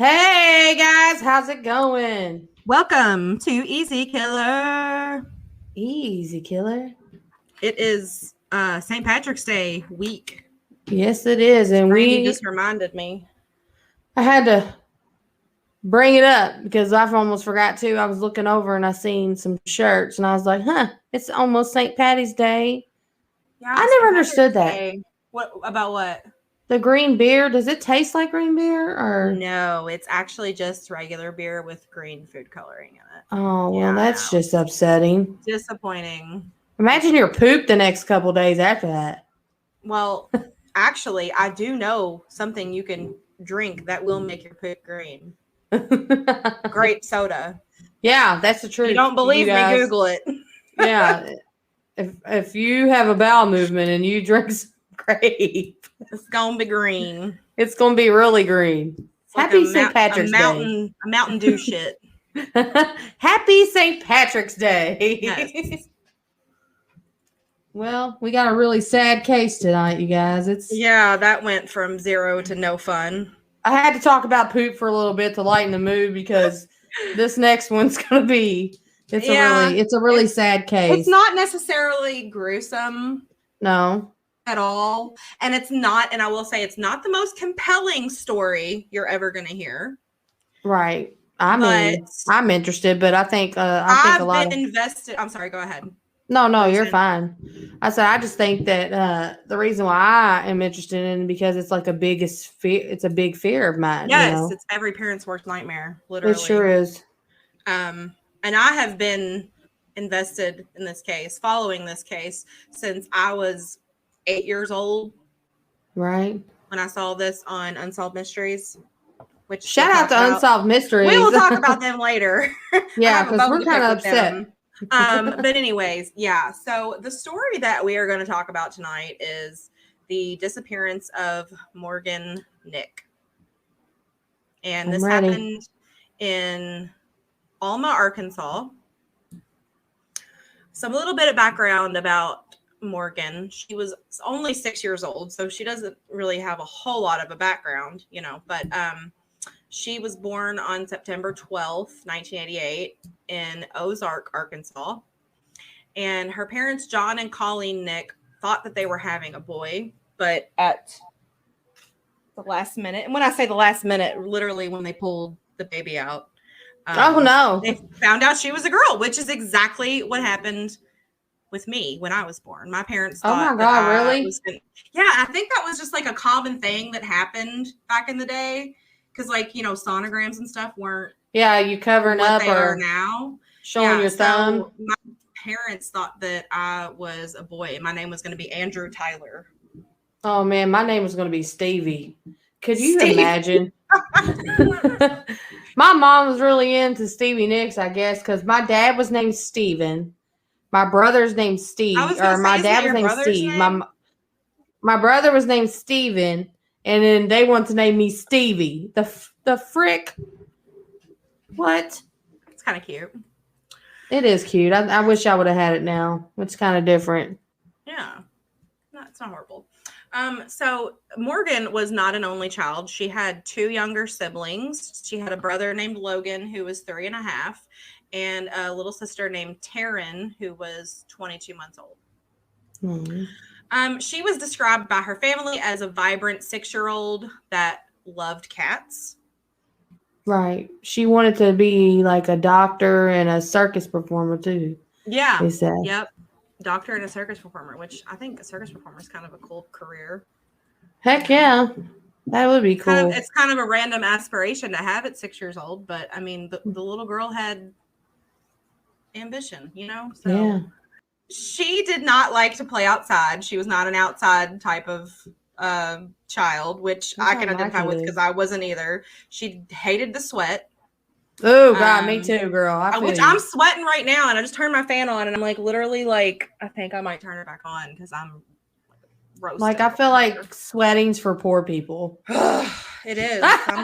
Hey guys, how's it going? Welcome to Easy Killer. Easy Killer. It is St. Patrick's Day week. Yes, it is, and Randy just reminded me. I had to bring it up because I almost forgot to. I was looking over and I seen some shirts, and I was like, "Huh, it's almost St. Patty's Day." Yeah, I never understood that. What about what? The green beer, does it taste like green beer or No? It's actually just regular beer with green food coloring in it. Oh, well, that's just upsetting. Disappointing. Imagine your poop the next couple days after that. Well, actually, I do know something you can drink that will make your poop green. Grape soda. Yeah, that's the truth. You don't believe me? Google it. Yeah. If you have a bowel movement and you drink some grape, it's gonna be green. It's gonna be really green. It's Happy St. Patrick's Day. A Mountain Dew shit. Happy St. Patrick's Day. Yes. Well, we got a really sad case tonight, you guys. Yeah, that went from zero to no fun. I had to talk about poop for a little bit to lighten the mood because this next one's gonna be it's a really sad case. It's not necessarily gruesome. No. At all. And it's not, and I will say it's not the most compelling story you're ever gonna hear. Right. I'm interested, but I think I've been invested. I'm sorry, go ahead. No, you're fine. I said I just think that the reason why I am interested in it because it's like it's a big fear of mine. Yes, it's every parent's worst nightmare, literally. It sure is. And I have been invested in this case, following this case since I was 8 years old. Right. When I saw this on Unsolved Mysteries. Which shout out to Unsolved Mysteries. We will talk about them later. Yeah, because we're kind of upset. But anyways, yeah. So the story that we are going to talk about tonight is the disappearance of Morgan Nick. And this happened in Alma, Arkansas. So a little bit of background about Morgan. She was only 6 years old, so she doesn't really have a whole lot of a background, but she was born on September 12th, 1988 in Ozark, Arkansas. And her parents, John and Colleen Nick, thought that they were having a boy, but at the last minute, and when I say the last minute, literally when they pulled the baby out, they found out she was a girl, which is exactly what happened with me when I was born. My parents thought, oh my God, really? I think that was just like a common thing that happened back in the day. Because, sonograms and stuff weren't. Yeah, you covering up or now showing your thumb. My parents thought that I was a boy, and my name was going to be Andrew Tyler. Oh man, my name was going to be Stevie. Could you imagine? My mom was really into Stevie Nicks, I guess, because my dad was named Steven. My brother's named Steve, or my dad was named Steve. My brother was named Steven. And then they want to name me Stevie. The frick? What? It's kind of cute. It is cute. I wish I would have had it now. It's kind of different. Yeah. No, it's not horrible. So Morgan was not an only child. She had two younger siblings. She had a brother named Logan, who was 3.5, and a little sister named Taryn, who was 22 months old. Mm-hmm. She was described by her family as a vibrant 6-year-old that loved cats. Right. She wanted to be like a doctor and a circus performer too. Yeah. They said. Yep. Doctor and a circus performer, which I think a circus performer is kind of a cool career. Heck yeah. That would be cool. It's kind of a random aspiration to have at 6 years old, but I mean, the little girl had ambition, So. Yeah. She did not like to play outside. She was not an outside type of child, which I can identify with because I wasn't either. She hated the sweat. Oh, God, me too, girl. I'm sweating right now, and I just turned my fan on, and I'm literally I think I might turn it back on because I'm roasted. I feel like sweating's for poor people. It is. I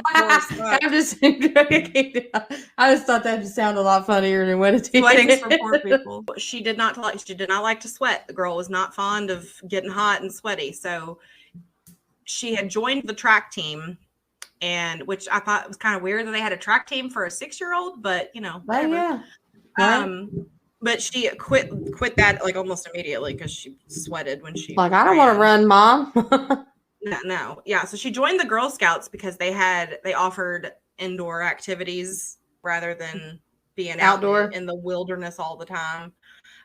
just thought that just sounded a lot funnier than what it is. Sweating's for poor people. She did not like to sweat. The girl was not fond of getting hot and sweaty. So she had joined the track team and which I thought was kind of weird that they had a track team for a 6-year-old, but whatever. Oh, yeah. Right. But she quit that like almost immediately because she sweated when she like, I don't want to run, Mom. No. Yeah. So she joined the Girl Scouts because they offered indoor activities rather than being outdoor in the wilderness all the time.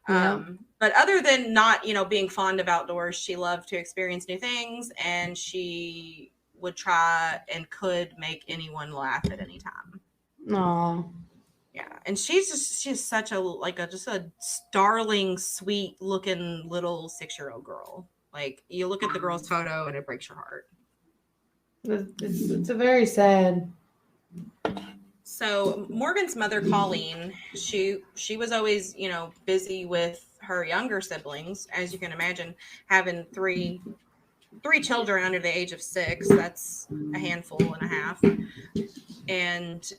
Yeah. But other than not, being fond of outdoors, she loved to experience new things, and she would try and could make anyone laugh at any time. Aww. Yeah, and she's such just a starling, sweet looking little 6-year-old girl. Like, you look at the girl's photo and it breaks your heart. It's a very sad. So Morgan's mother, Colleen, she was always, busy with her younger siblings. As you can imagine, having three children under the age of 6, that's a handful and a half. And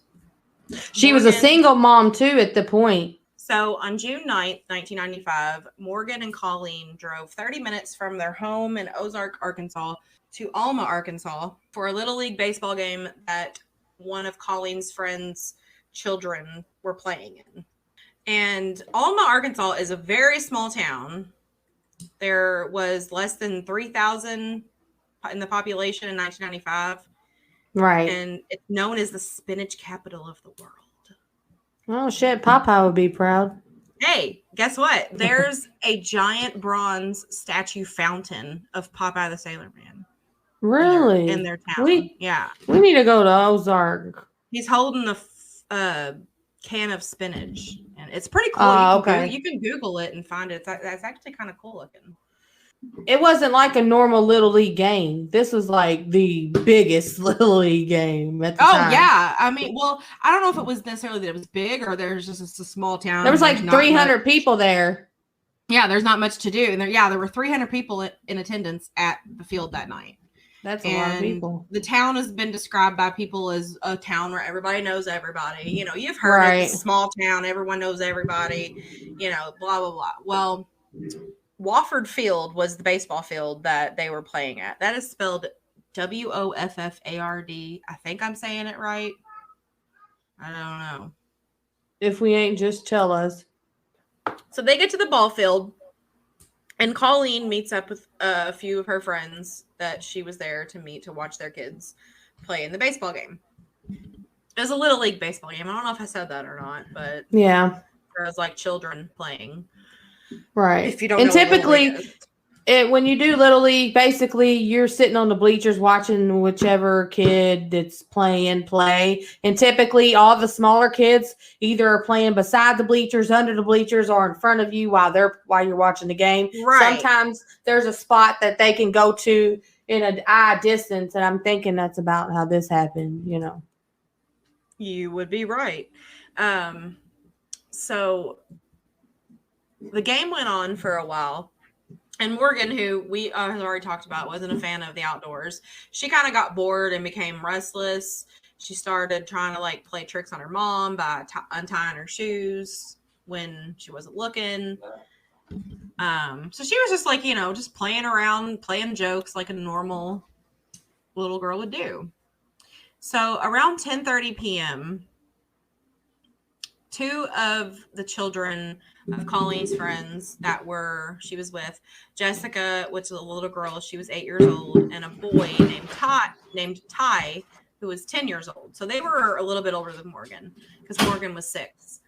she was a single mom too at the point. So on June 9th, 1995, Morgan and Colleen drove 30 minutes from their home in Ozark, Arkansas to Alma, Arkansas for a Little League baseball game that one of Colleen's friends' children were playing in. And Alma, Arkansas is a very small town. There was less than 3,000 in the population in 1995. Right. And it's known as the spinach capital of the world. Oh, shit. Papa would be proud. Hey, guess what? There's a giant bronze statue fountain of Popeye the Sailor Man. Really? In their town. We need to go to Ozark. He's holding a can of spinach, and it's pretty cool. You can Google it and find it. That's actually kind of cool looking. It wasn't like a normal Little League game. This was like the biggest Little League game at the time. Yeah. I mean, well, I don't know if it was necessarily that it was big or there's just a small town. There was like 300 people there. Yeah, there's not much to do. And there were 300 people in attendance at the field that night. That's a lot of people. The town has been described by people as a town where everybody knows everybody. You've heard it, it's a small town, everyone knows everybody, blah, blah, blah. Well, Wofford Field was the baseball field that they were playing at. That is spelled Woffard. I think I'm saying it right. I don't know. If we ain't, just tell us. So they get to the ball field, and Colleen meets up with a few of her friends that she was there to meet to watch their kids play in the baseball game. It was a Little League baseball game. I don't know if I said that or not, but yeah, it was like children playing. Right. If you don't and know typically, when you do Little League, basically you're sitting on the bleachers watching whichever kid that's playing play. And typically all the smaller kids either are playing beside the bleachers, under the bleachers, or in front of you while you're watching the game. Right. Sometimes there's a spot that they can go to in an eye distance, and I'm thinking that's about how this happened, You would be right. So the game went on for a while, and Morgan, who we have already talked about, wasn't a fan of the outdoors. She kind of got bored and became restless. She started trying to play tricks on her mom by untying her shoes when she wasn't looking. So she was just just playing around, playing jokes like a normal little girl would do. So around 10:30 p.m., two of the children of Colleen's friends she was with, Jessica, which is a little girl, she was 8 years old, and a boy named Ty, who was 10 years old. So they were a little bit older than Morgan, because Morgan was 6.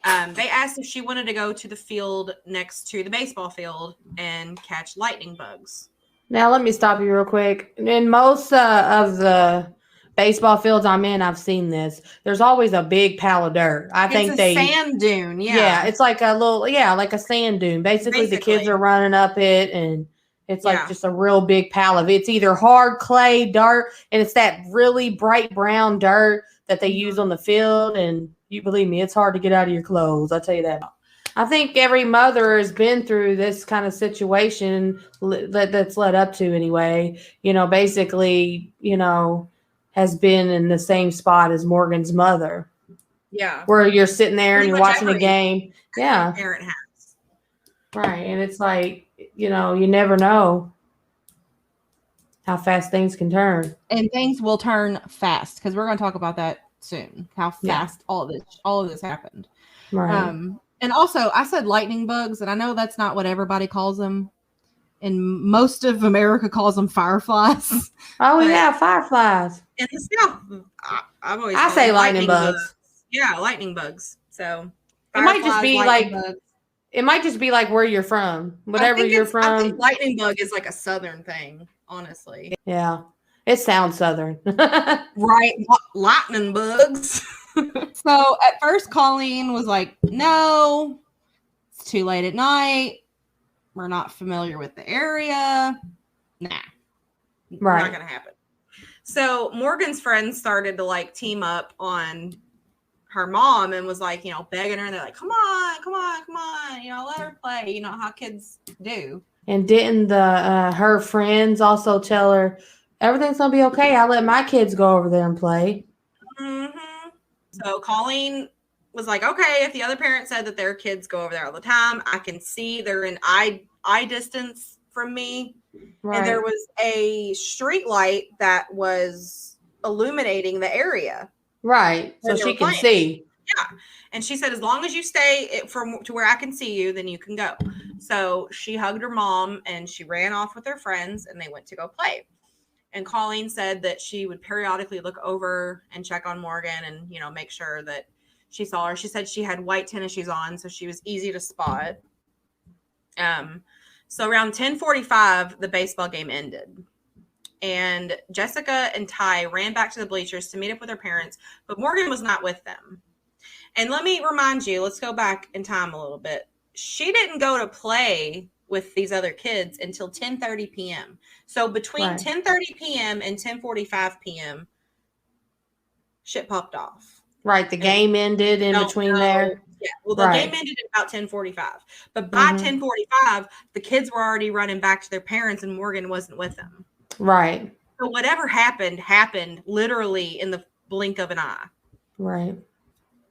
They asked if she wanted to go to the field next to the baseball field and catch lightning bugs. Now, let me stop you real quick. In most of the baseball fields I'm in, I've seen this. There's always a big pile of dirt. It's a sand dune. Yeah, it's like a sand dune. Basically, the kids are running up it, and it's just a real big pile of it. It's either hard clay, dirt, and it's that really bright brown dirt that they use on the field. And you believe me, it's hard to get out of your clothes. I'll tell you that. I think every mother has been through this kind of situation that's led up to anyway. Basically, has been in the same spot as Morgan's mother. Yeah. Where you're sitting there and you're watching a game. Yeah. Parent has. Right. And it's like, you never know. How fast things can turn. And things will turn fast, because we're going to talk about that soon. How fast all of this happened. Right. And also, I said lightning bugs, and I know that's not what everybody calls them. And most of America calls them fireflies. Oh, yeah, fireflies. In the South, I've always I say lightning bugs. Yeah, lightning bugs. So it might just be like bugs. It might just be like where you're from. Whatever you're from. I think lightning bug is like a southern thing, honestly. Yeah. It sounds southern. Right. Lightning bugs. So at first, Colleen was like, no, it's too late at night. We're not familiar with the area. Nah. Right. Not going to happen. So Morgan's friends started to like team up on her mom and was like, you know, begging her. And they're like, come on. You know, let her play. You know how kids do. And didn't her friends also tell her, everything's going to be okay. I'll let my kids go over there and play. Mm-hmm. So Colleen was like, okay, if the other parent said that their kids go over there all the time, I can see they're in eye distance from me. Right. And there was a street light that was illuminating the area. Right. So she can see. Yeah. And she said, as long as you stay to where I can see you, then you can go. So she hugged her mom and she ran off with her friends and they went to go play. And Colleen said that she would periodically look over and check on Morgan and, you know, make sure that she saw her. She said she had white tennis shoes on, so she was easy to spot. So around 10:45, the baseball game ended. And Jessica and Ty ran back to the bleachers to meet up with their parents, but Morgan was not with them. And let me remind you, let's go back in time a little bit. She didn't go to play with these other kids until 10:30 p.m. So between 10:30 p.m. and 10:45 p.m., shit popped off. Right. The game ended in between there. Yeah. Well, the game ended at about 10:45. But by 10:45, the kids were already running back to their parents and Morgan wasn't with them. Right. So whatever happened literally in the blink of an eye. Right.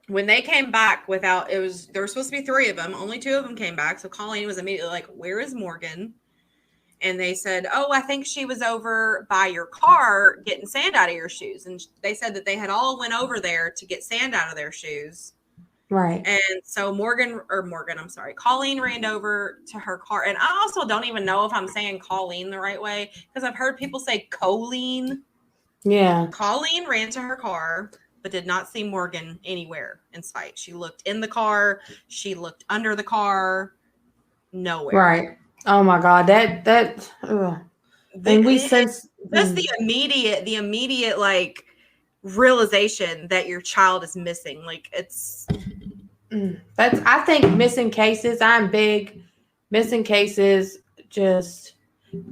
When they came back there were supposed to be 3 of them. Only 2 of them came back. So Colleen was immediately like, where is Morgan? And they said, oh, I think she was over by your car getting sand out of your shoes. And they said that they had all went over there to get sand out of their shoes. Right. And so Colleen ran over to her car. And I also don't even know if I'm saying Colleen the right way because I've heard people say Colleen. Yeah. Colleen ran to her car, but did not see Morgan anywhere in sight. She looked in the car. She looked under the car. Nowhere. Right. Oh my God. That. And we sense just the immediate like realization that your child is missing. Like it's. I think missing cases. I'm big. Missing cases. Just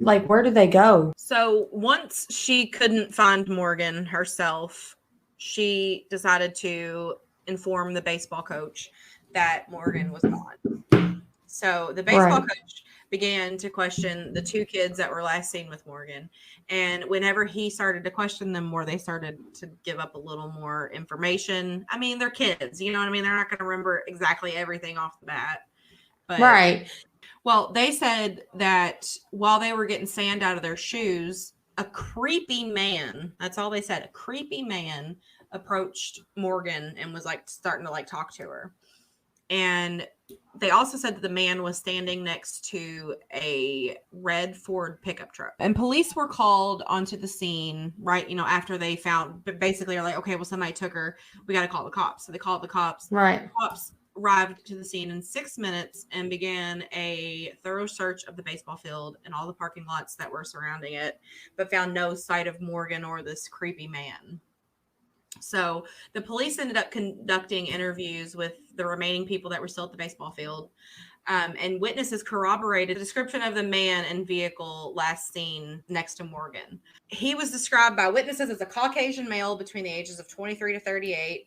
like, where did they go? So once she couldn't find Morgan herself, she decided to inform the baseball coach that Morgan was gone. So the baseball coach began to question the 2 kids that were last seen with Morgan. And whenever he started to question them more, they started to give up a little more information. I mean, they're kids, you know what I mean? They're not going to remember exactly everything off the bat. But, right. Well, they said that while they were getting sand out of their shoes, a creepy man, that's all they said, a creepy man approached Morgan and was like starting to like talk to her. And they also said that the man was standing next to a red Ford pickup truck. And police were called onto the scene, right, you know, after they found, but basically are like, okay, well, somebody took her. We got to call the cops. So they called the cops. Right. The cops arrived to the scene in 6 minutes and began a thorough search of the baseball field and all the parking lots that were surrounding it, but found no sight of Morgan or this creepy man. So the police ended up conducting interviews with the remaining people that were still at the baseball field. And witnesses corroborated the description of the man and vehicle last seen next to Morgan. He was described by witnesses as a Caucasian male between the ages of 23 to 38.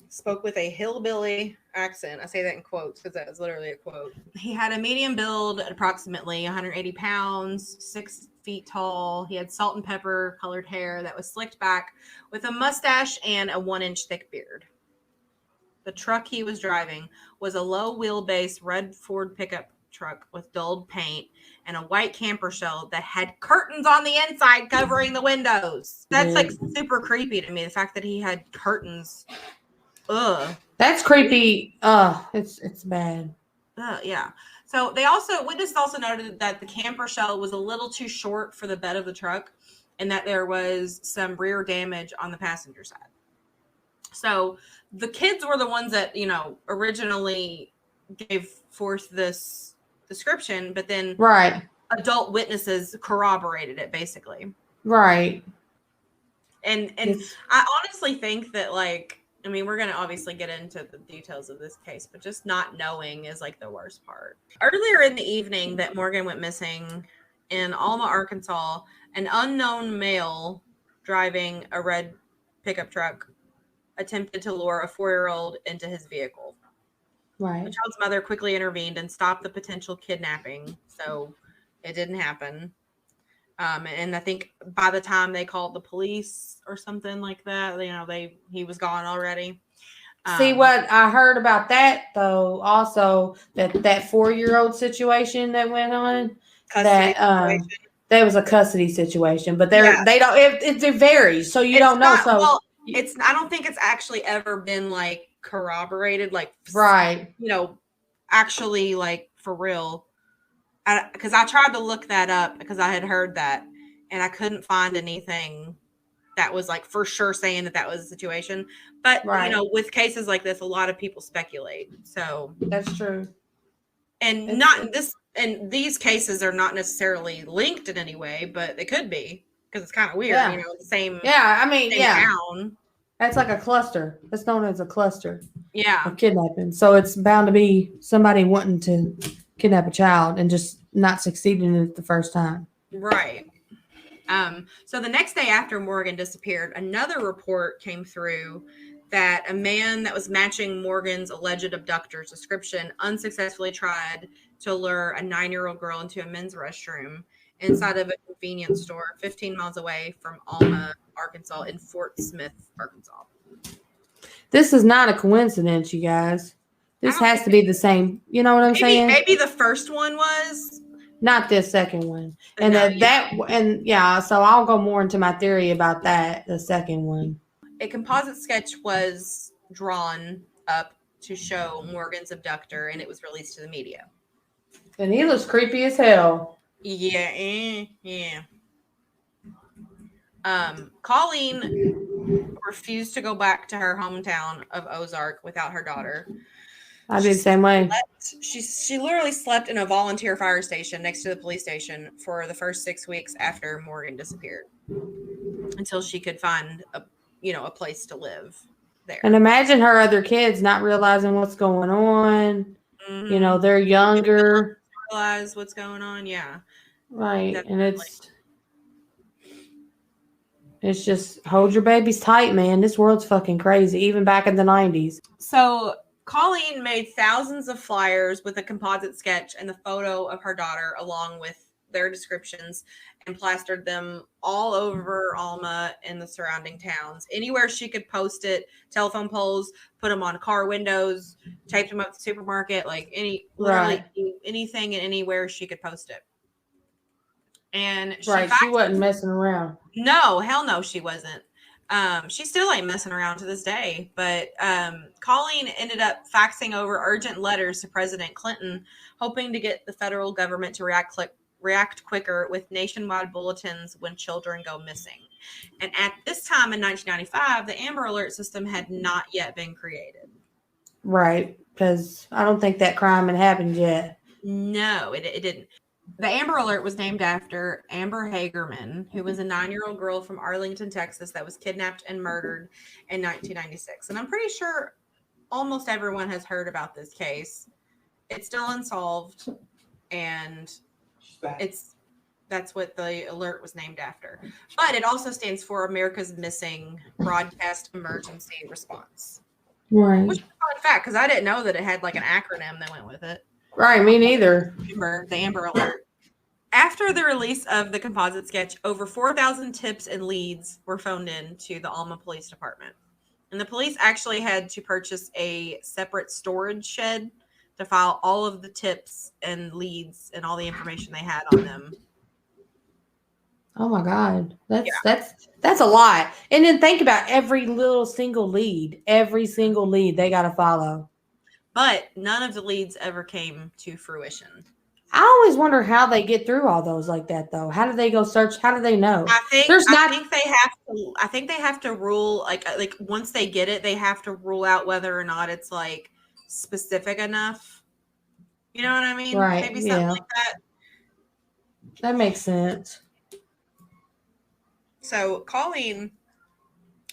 Spoke with a hillbilly accent. I say that in quotes because that was literally a quote. He had a medium build at approximately 180 pounds, 6 feet tall. He had salt and pepper colored hair that was slicked back with a mustache and a 1-inch thick beard. The truck he was driving was a low wheelbase red Ford pickup truck with dulled paint and a white camper shell that had curtains on the inside covering the windows. That's like super creepy to me. The fact that he had curtains. Ugh. That's creepy. It's bad. Yeah. So witnesses also noted that the camper shell was a little too short for the bed of the truck, and that there was some rear damage on the passenger side. So the kids were the ones that, originally gave forth this description, but then adult witnesses corroborated it, basically. Right. And I honestly think that, we're going to obviously get into the details of this case, but just not knowing is the worst part. Earlier in the evening that Morgan went missing in Alma, Arkansas, an unknown male driving a red pickup truck attempted to lure a 4-year-old into his vehicle. Right. The child's mother quickly intervened and stopped the potential kidnapping, so it didn't happen. And I think by the time they called the police or something like that, he was gone already. See, what I heard about that, though, also that 4-year-old situation that went on, that was a custody situation, but they don't. It varies, so you don't know. I don't think it's actually ever been corroborated, actually for real. Because I tried to look that up because I had heard that, and I couldn't find anything that was for sure saying that was the situation. But with cases like this, a lot of people speculate. So that's true. And these cases are not necessarily linked in any way, but they could be, because it's kind of weird. Yeah. The same. Yeah, town. That's like a cluster. That's known as a cluster. Yeah. Of kidnapping. So it's bound to be somebody wanting to kidnap a child and just not succeeding in it the first time. Right. So the next day after Morgan disappeared, another report came through that a man that was matching Morgan's alleged abductor's description unsuccessfully tried to lure a 9-year-old girl into a men's restroom inside of a convenience store 15 miles away from Alma, Arkansas, in Fort Smith, Arkansas. This is not a coincidence, you guys. This has to be the same. You know what I'm saying? Maybe the first one was. Not this second one. And so I'll go more into my theory about that, the second one. A composite sketch was drawn up to show Morgan's abductor, and it was released to the media. And he looks creepy as hell. Yeah. Colleen refused to go back to her hometown of Ozark without her daughter. I'd be the same way. She literally slept in a volunteer fire station next to the police station for the first 6 weeks after Morgan disappeared, until she could find a place to live there. And imagine her other kids not realizing what's going on. Mm-hmm. They're younger. Realize what's going on. Yeah. Right. Definitely. And it's just hold your babies tight, man. This world's fucking crazy, even back in the 90s. So Colleen made thousands of flyers with a composite sketch and the photo of her daughter along with their descriptions, and plastered them all over Alma and the surrounding towns. Anywhere she could post it, telephone poles, put them on car windows, taped them up at the supermarket, literally anything and anywhere she could post it. And she wasn't messing around. No, hell no, she wasn't. She still ain't messing around to this day, but Colleen ended up faxing over urgent letters to President Clinton, hoping to get the federal government to react quicker with nationwide bulletins when children go missing. And at this time in 1995, the Amber Alert system had not yet been created. Right, because I don't think that crime had happened yet. No, it didn't. The Amber Alert was named after Amber Hagerman, who was a 9-year-old girl from Arlington, Texas, that was kidnapped and murdered in 1996. And I'm pretty sure almost everyone has heard about this case. It's still unsolved, and that's what the alert was named after. But it also stands for America's Missing Broadcast Emergency Response. Right. Which is a fun fact, because I didn't know that it had an acronym that went with it. Right, me neither. The Amber Alert. After the release of the composite sketch, over 4,000 tips and leads were phoned in to the Alma Police Department. And the police actually had to purchase a separate storage shed to file all of the tips and leads and all the information they had on them. Oh my God. That's a lot. And then think about every single lead they got to follow. But none of the leads ever came to fruition. I always wonder how they get through all those like that, though. How do they go search? How do they know? I think they have to rule like once they get it, they have to rule out whether or not it's like specific enough. You know what I mean? Right. Maybe something like that. That makes sense. So Colleen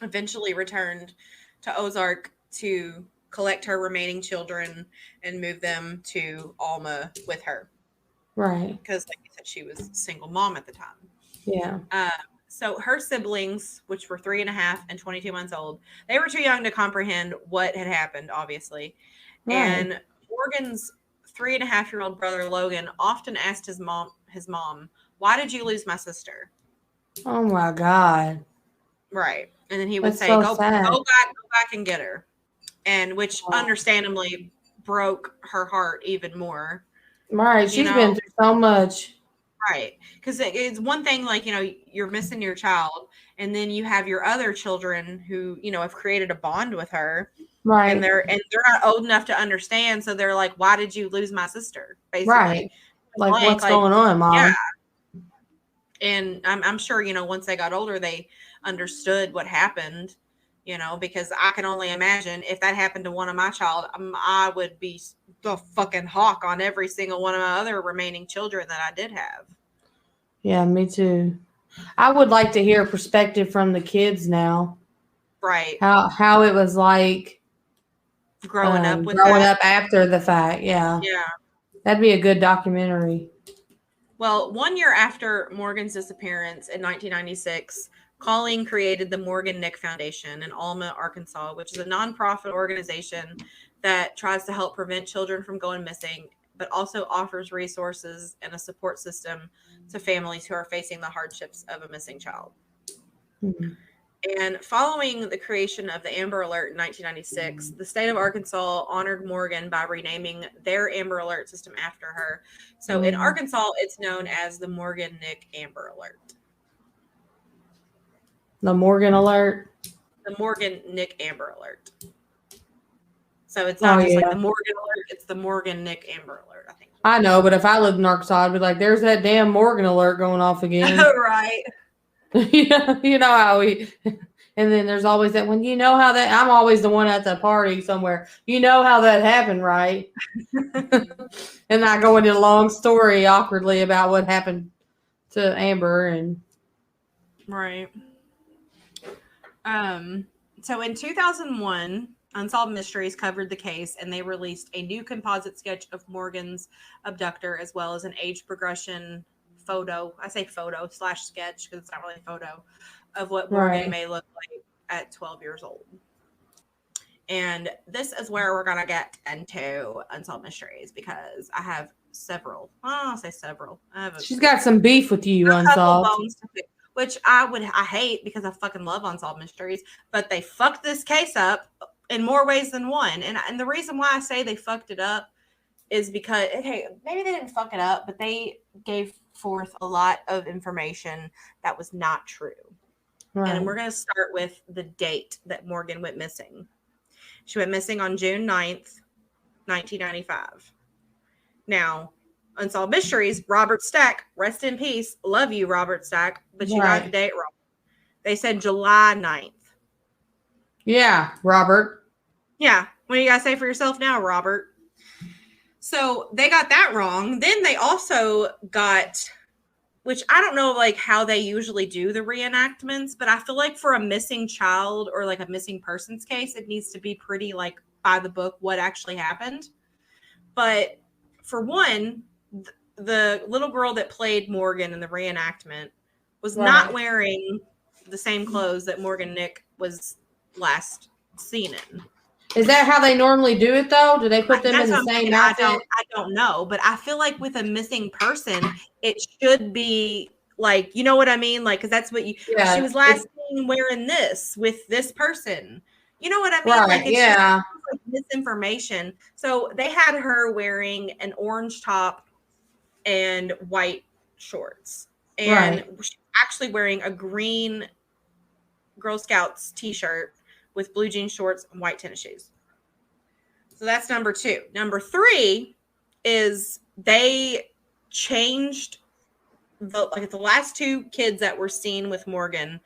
eventually returned to Ozark to collect her remaining children and move them to Alma with her. Right. Because, like you said, she was a single mom at the time. Yeah. So her siblings, which were 3.5 and 22 months old, they were too young to comprehend what had happened, obviously. Right. And Morgan's 3.5-year-old brother Logan often asked his mom, "Why did you lose my sister?" Oh my God. Right. And then he would say, so go back and get her. And which understandably broke her heart even more. Right. She's been through so much. Right. Because it's one thing, like, you're missing your child, and then you have your other children who, have created a bond with her. Right. And they're not old enough to understand. So they're like, "Why did you lose my sister?" Basically. Right. Like what's going on, Mom? Yeah. And I'm sure, once they got older, they understood what happened, because I can only imagine if that happened to one of my child, I would be the fucking hawk on every single one of my other remaining children that I did have. Yeah, me too. I would like to hear a perspective from the kids now. Right. How it was like growing up after the fact. Yeah. Yeah. That'd be a good documentary. Well, 1 year after Morgan's disappearance in 1996, Colleen created the Morgan Nick Foundation in Alma, Arkansas, which is a nonprofit organization that tries to help prevent children from going missing, but also offers resources and a support system to families who are facing the hardships of a missing child. Mm-hmm. And following the creation of the Amber Alert in 1996, the state of Arkansas honored Morgan by renaming their Amber Alert system after her. So in Arkansas, it's known as the Morgan Nick Amber Alert. The Morgan Alert? The Morgan Nick Amber Alert. So it's not just like the Morgan Alert, it's the Morgan Nick Amber Alert, I think. I know, but if I lived in Arkansas, I'd be like, there's that damn Morgan Alert going off again. Right. You know how and then there's always that when I'm always the one at the party somewhere. You know how that happened, right? And I go into a long story awkwardly about what happened to Amber and right. So in 2001, Unsolved Mysteries covered the case, and they released a new composite sketch of Morgan's abductor, as well as an age progression photo. I say photo / sketch because it's not really a photo of what Morgan may look like at 12 years old. And this is where we're going to get into Unsolved Mysteries because I have several. I'll say several. She's got some beef with you, Unsolved. Which I hate because I fucking love Unsolved Mysteries, but they fucked this case up in more ways than one. And the reason why I say they fucked it up is because, okay, maybe they didn't fuck it up, but they gave forth a lot of information that was not true. Right. And we're going to start with the date that Morgan went missing. She went missing on June 9th, 1995. Now, Unsolved Mysteries, Robert Stack, rest in peace. Love you, Robert Stack, but you got the date wrong. They said July 9th. Yeah, Robert. Yeah. What do you guys say for yourself now, Robert? So they got that wrong. Then they also got, which I don't know like how they usually do the reenactments, but I feel like for a missing child or like a missing persons case, it needs to be pretty like by the book what actually happened. But for one, the little girl that played Morgan in the reenactment was not wearing the same clothes that Morgan Nick was last seen in. Is that how they normally do it, though? Do they put them in the same outfit? I don't know, but I feel like with a missing person, it should be like, you know what I mean? Like, because that's what she was last seen wearing this with this person. You know what I mean? Right, like, it's yeah. just like misinformation. So they had her wearing an orange top and white shorts. And she's actually wearing a green Girl Scouts t-shirt with blue jean shorts and white tennis shoes. So that's number 2. Number 3 is they changed the last 2 kids that were seen with Morgan.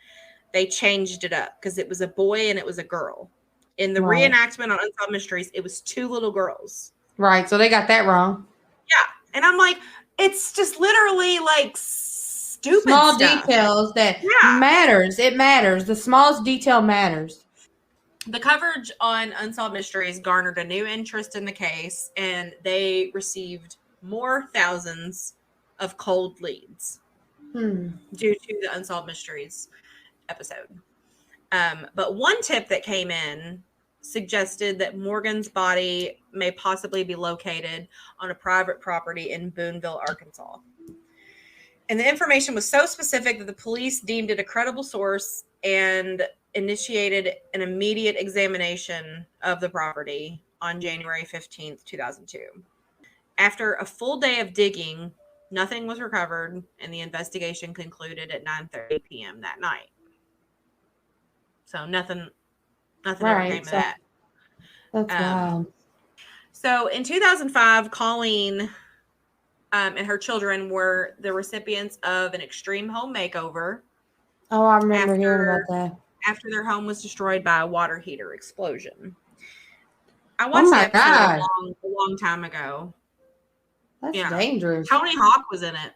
They changed it up because it was a boy and it was a girl. In the reenactment on Unsolved Mysteries, it was 2 little girls. Right. So they got that wrong. Yeah. And I'm like, it's just literally like stupid small stuff. Details that matters. It matters. The smallest detail matters. The coverage on Unsolved Mysteries garnered a new interest in the case, and they received more thousands of cold leads due to the Unsolved Mysteries episode. But one tip that came in suggested that Morgan's body may possibly be located on a private property in Boonville, Arkansas. And the information was so specific that the police deemed it a credible source and initiated an immediate examination of the property on January 15th, 2002. After a full day of digging, nothing was recovered, and the investigation concluded at 9:30 p.m. that night. So nothing ever came of that. That's wild. So in 2005, Colleen and her children were the recipients of an extreme home makeover. Oh, I remember hearing about that. After their home was destroyed by a water heater explosion. I watched that episode a long time ago. That's dangerous. Tony Hawk was in it.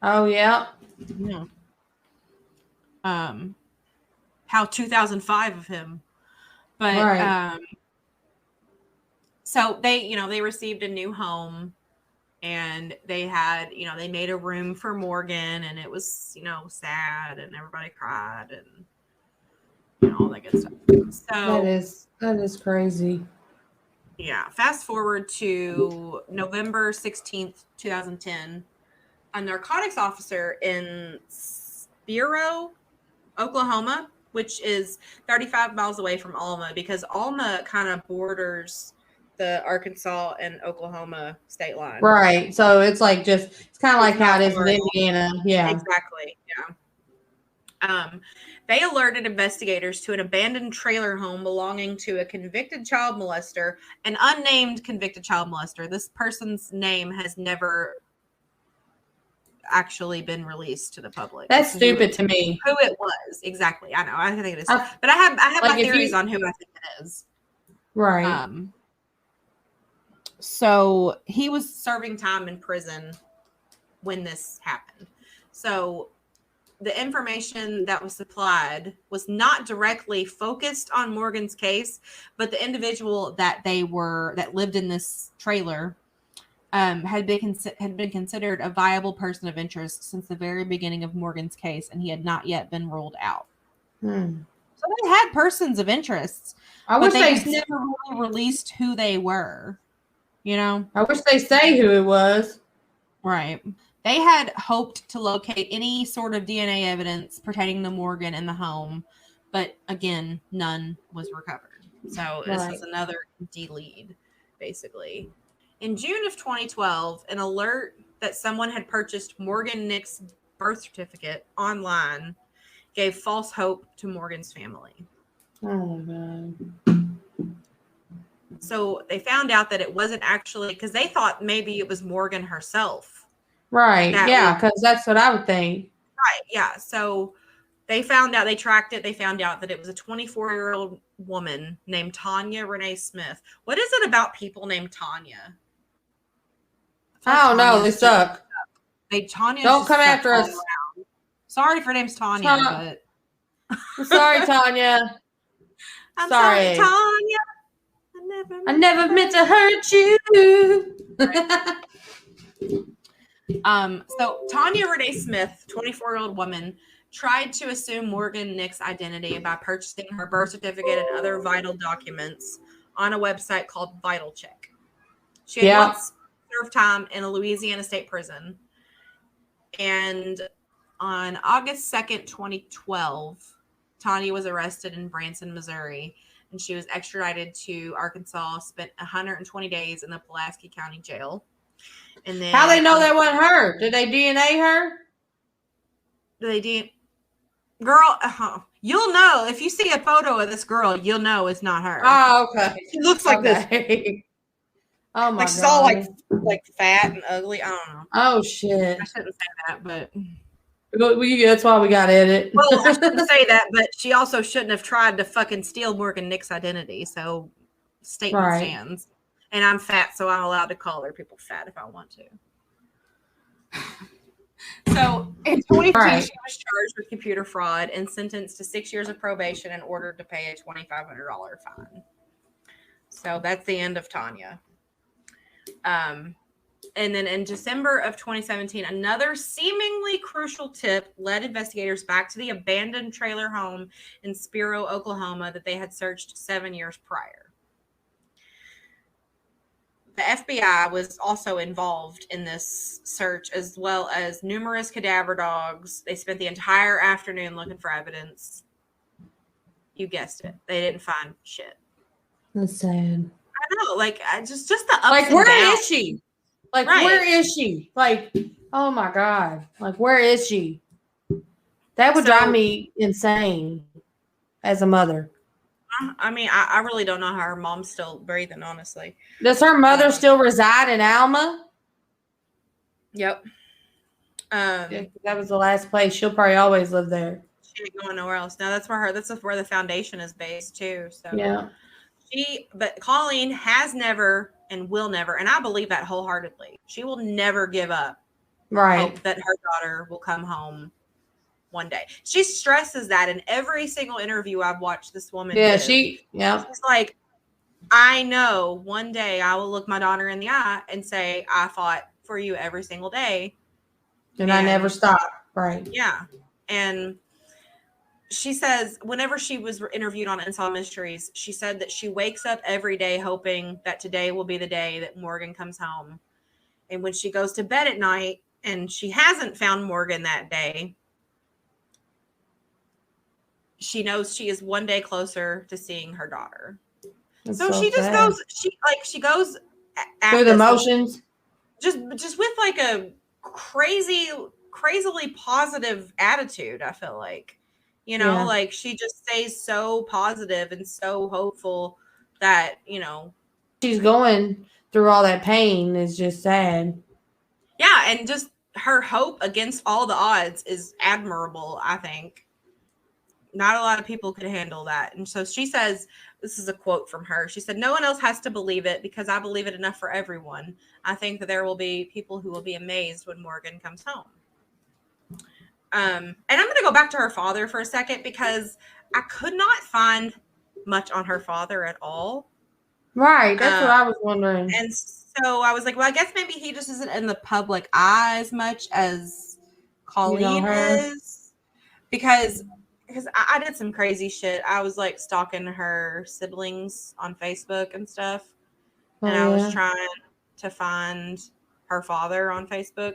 Oh, yeah. Yeah. How 2005 of him. But so they received a new home, and they had, they made a room for Morgan, and it was, sad, and everybody cried, and all that good stuff. So that is crazy. Yeah. Fast forward to November 16th, 2010. A narcotics officer in Spiro, Oklahoma, which is 35 miles away from Alma, because Alma kind of borders the Arkansas and Oklahoma state line. Right. So it's like it's kind of like how it is with Indiana. Yeah. Exactly. Yeah. They alerted investigators to an abandoned trailer home belonging to a convicted child molester, an unnamed convicted child molester. This person's name has never actually been released to the public. That's stupid to me. Who it was. Exactly. I know. I think it is. But I have my theories on who I think it is. Right. So he was serving time in prison when this happened. So the information that was supplied was not directly focused on Morgan's case, but the individual that lived in this trailer had been considered a viable person of interest since the very beginning of Morgan's case, and he had not yet been ruled out. So they had persons of interest. I wish they just never really released who they were. I wish they say who it was. Right. They had hoped to locate any sort of DNA evidence pertaining to Morgan in the home, but again, none was recovered. So this is another empty lead, basically. In June of 2012, an alert that someone had purchased Morgan Nick's birth certificate online gave false hope to Morgan's family. Oh, my God. So they found out that it wasn't actually, because they thought maybe it was Morgan herself. Right. Yeah, because that's what I would think. Right. Yeah. So they found out, they tracked it. They found out that it was a 24-year-old woman named Tanya Renee Smith. What is it about people named Tanya? I don't know. They suck. Tanya. Don't come after us. Around. Sorry if her name's Tanya, but I'm sorry, Tanya. I'm sorry, Tanya. I never meant to hurt you. So Tanya Renee Smith, 24-year-old woman, tried to assume Morgan Nick's identity by purchasing her birth certificate and other vital documents on a website called Vital Check. She had once served time in a Louisiana state prison. And on August 2nd, 2012, Tanya was arrested in Branson, Missouri, and she was extradited to Arkansas, spent 120 days in the Pulaski County Jail. And then how they know that wasn't her? Did they DNA her? Girl, you'll know if you see a photo of this girl. You'll know it's not her. Oh, okay. She looks like this. Oh my like she's God. all like fat and ugly. I don't know. Oh shit. I shouldn't say that, but that's why we got to edit. well, I shouldn't say that, but she also shouldn't have tried to fucking steal Morgan Nick's identity. So statement stands. And I'm fat, so I'm allowed to call other people fat if I want to. So in 2015, she was charged with computer fraud and sentenced to 6 years of probation and ordered to pay a $2,500 fine. So that's the end of Tanya. And then in December of 2017, another seemingly crucial tip led investigators back to the abandoned trailer home in Spiro, Oklahoma that they had searched 7 years prior. The FBI was also involved in this search, as well as numerous cadaver dogs. They spent the entire afternoon looking for evidence. You guessed it. They didn't find shit. That's sad. I know, like just the ups like and where downs. is she? Like where is she? Like, oh my God. Like where is she? That would drive me insane as a mother. I mean, I really don't know how her mom's still breathing, honestly. Does her mother still reside in Alma? Yep. Yeah, that was the last place. She'll probably always live there. She ain't going nowhere else. Now that's where the foundation is based too. So yeah. But Colleen has never and will never, and I believe that wholeheartedly. She will never give up hope that her daughter will come home one day. She stresses that in every single interview I've watched this woman do. She's like, I know one day I will look my daughter in the eye and say, I fought for you every single day. And I never stopped. Right. Yeah. And she says whenever she was interviewed on Unsolved Mysteries, she said that she wakes up every day hoping that today will be the day that Morgan comes home. And when she goes to bed at night and she hasn't found Morgan that day, she knows she is one day closer to seeing her daughter. So she just goes, she goes through the motions, just with like a crazily positive attitude. I feel like, like she just stays so positive and so hopeful that, she's going through all that pain is just sad. Yeah. And just her hope against all the odds is admirable, I think. Not a lot of people could handle that. And so she says, this is a quote from her. She said, no one else has to believe it because I believe it enough for everyone. I think that there will be people who will be amazed when Morgan comes home. And I'm going to go back to her father for a second because I could not find much on her father at all. Right. That's what I was wondering. And so I was like, well, I guess maybe he just isn't in the public eye as much as Colleen is. Because I did some crazy shit. I was like stalking her siblings on Facebook and stuff. And I was trying to find her father on Facebook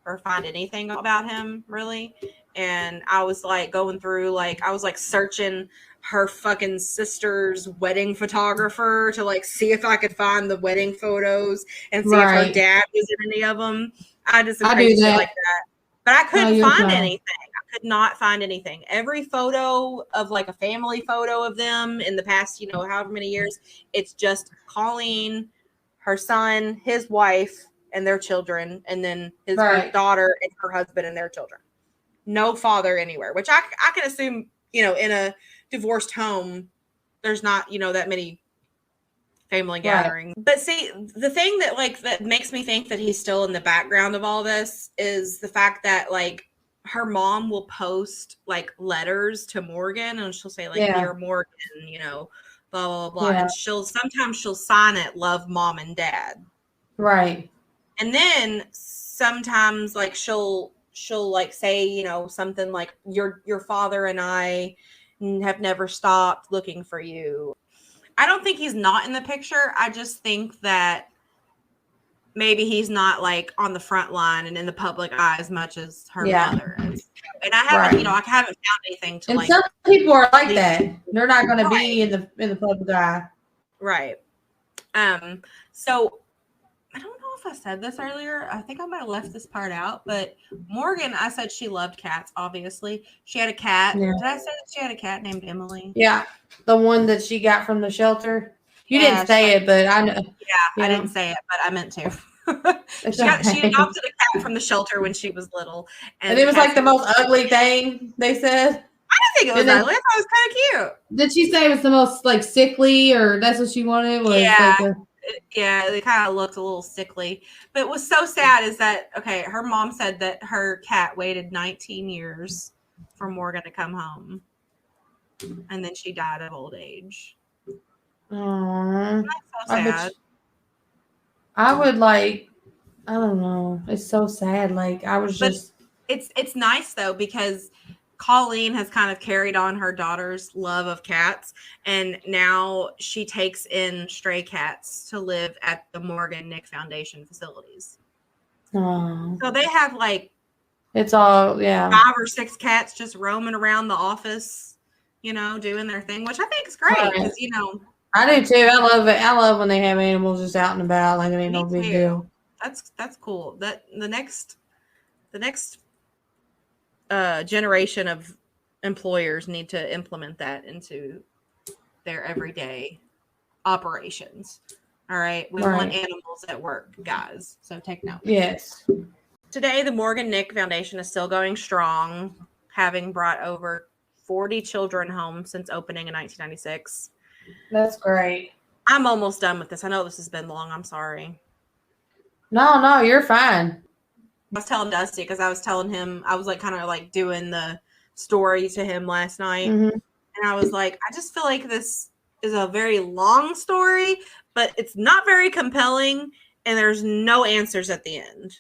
or find anything about him really. And I was like going through, I was like searching her fucking sister's wedding photographer to like see if I could find the wedding photos and see if her dad was in any of them. I did some crazy shit like that. But I couldn't find anything. Could not find anything. Every photo of like a family photo of them in the past, however many years, it's just Colleen, her son, his wife, and their children, and then his daughter and her husband and their children. No father anywhere, which I can assume, in a divorced home, there's not, that many family gatherings. But see, the thing that makes me think that he's still in the background of all this is the fact that her mom will post letters to Morgan and she'll say dear Morgan, blah, blah, blah. And sometimes she'll sign it, love mom and dad. Right. And then sometimes she'll say, something like your father and I have never stopped looking for you. I don't think he's not in the picture. I just think that maybe he's not on the front line and in the public eye as much as her mother is. And I haven't, I haven't found anything to and some people are like that. They're not going to Right. be in the public eye. Right. So I don't know if I said this earlier. I think I might have left this part out, but Morgan, I said she loved cats, obviously. She had a cat. Yeah. Did I say that she had a cat named Emily? Yeah. The one that she got from the shelter. You didn't say it, but I know. Yeah, I didn't say it, but I meant to. She adopted a cat from the shelter when she was little. And it was like the most ugly thing, they said. I didn't think it was ugly. I thought it was kind of cute. Did she say it was the most like sickly, or that's what she wanted? Was yeah. Yeah, it kind of looked a little sickly. But what's so sad is that, her mom said that her cat waited 19 years for Morgan to come home. And then she died of old age. Aww. That's so sad. I would I don't know. It's so sad. It's nice though, because Colleen has kind of carried on her daughter's love of cats, and now she takes in stray cats to live at the Morgan Nick Foundation facilities. Oh. So they have it's all 5 or 6 cats just roaming around the office, doing their thing, which I think is great because I do too. I love it. I love when they have animals just out and about, like it ain't no big deal. That's cool. That the next generation of employers need to implement that into their everyday operations. All right. We want animals at work, guys. So take note. Yes. Today, the Morgan Nick Foundation is still going strong, having brought over 40 children home since opening in 1996. That's great. I'm almost done with this. I know this has been long. I'm sorry. No, you're fine. I was telling Dusty because I was telling him, I was kind of doing the story to him last night. Mm-hmm. And I was like, I just feel like this is a very long story, but it's not very compelling. And there's no answers at the end,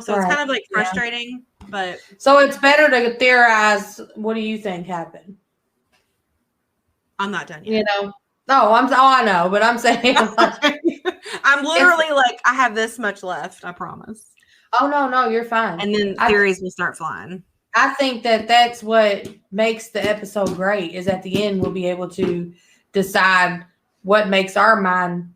So it's kind of frustrating, but. So it's better to theorize. What do you think happened? I'm not done yet. No, I know, but I'm saying. I'm literally I have this much left. I promise. Oh, no, you're fine. And then theories will start flying. I think that's what makes the episode great, is at the end we'll be able to decide what makes our mind,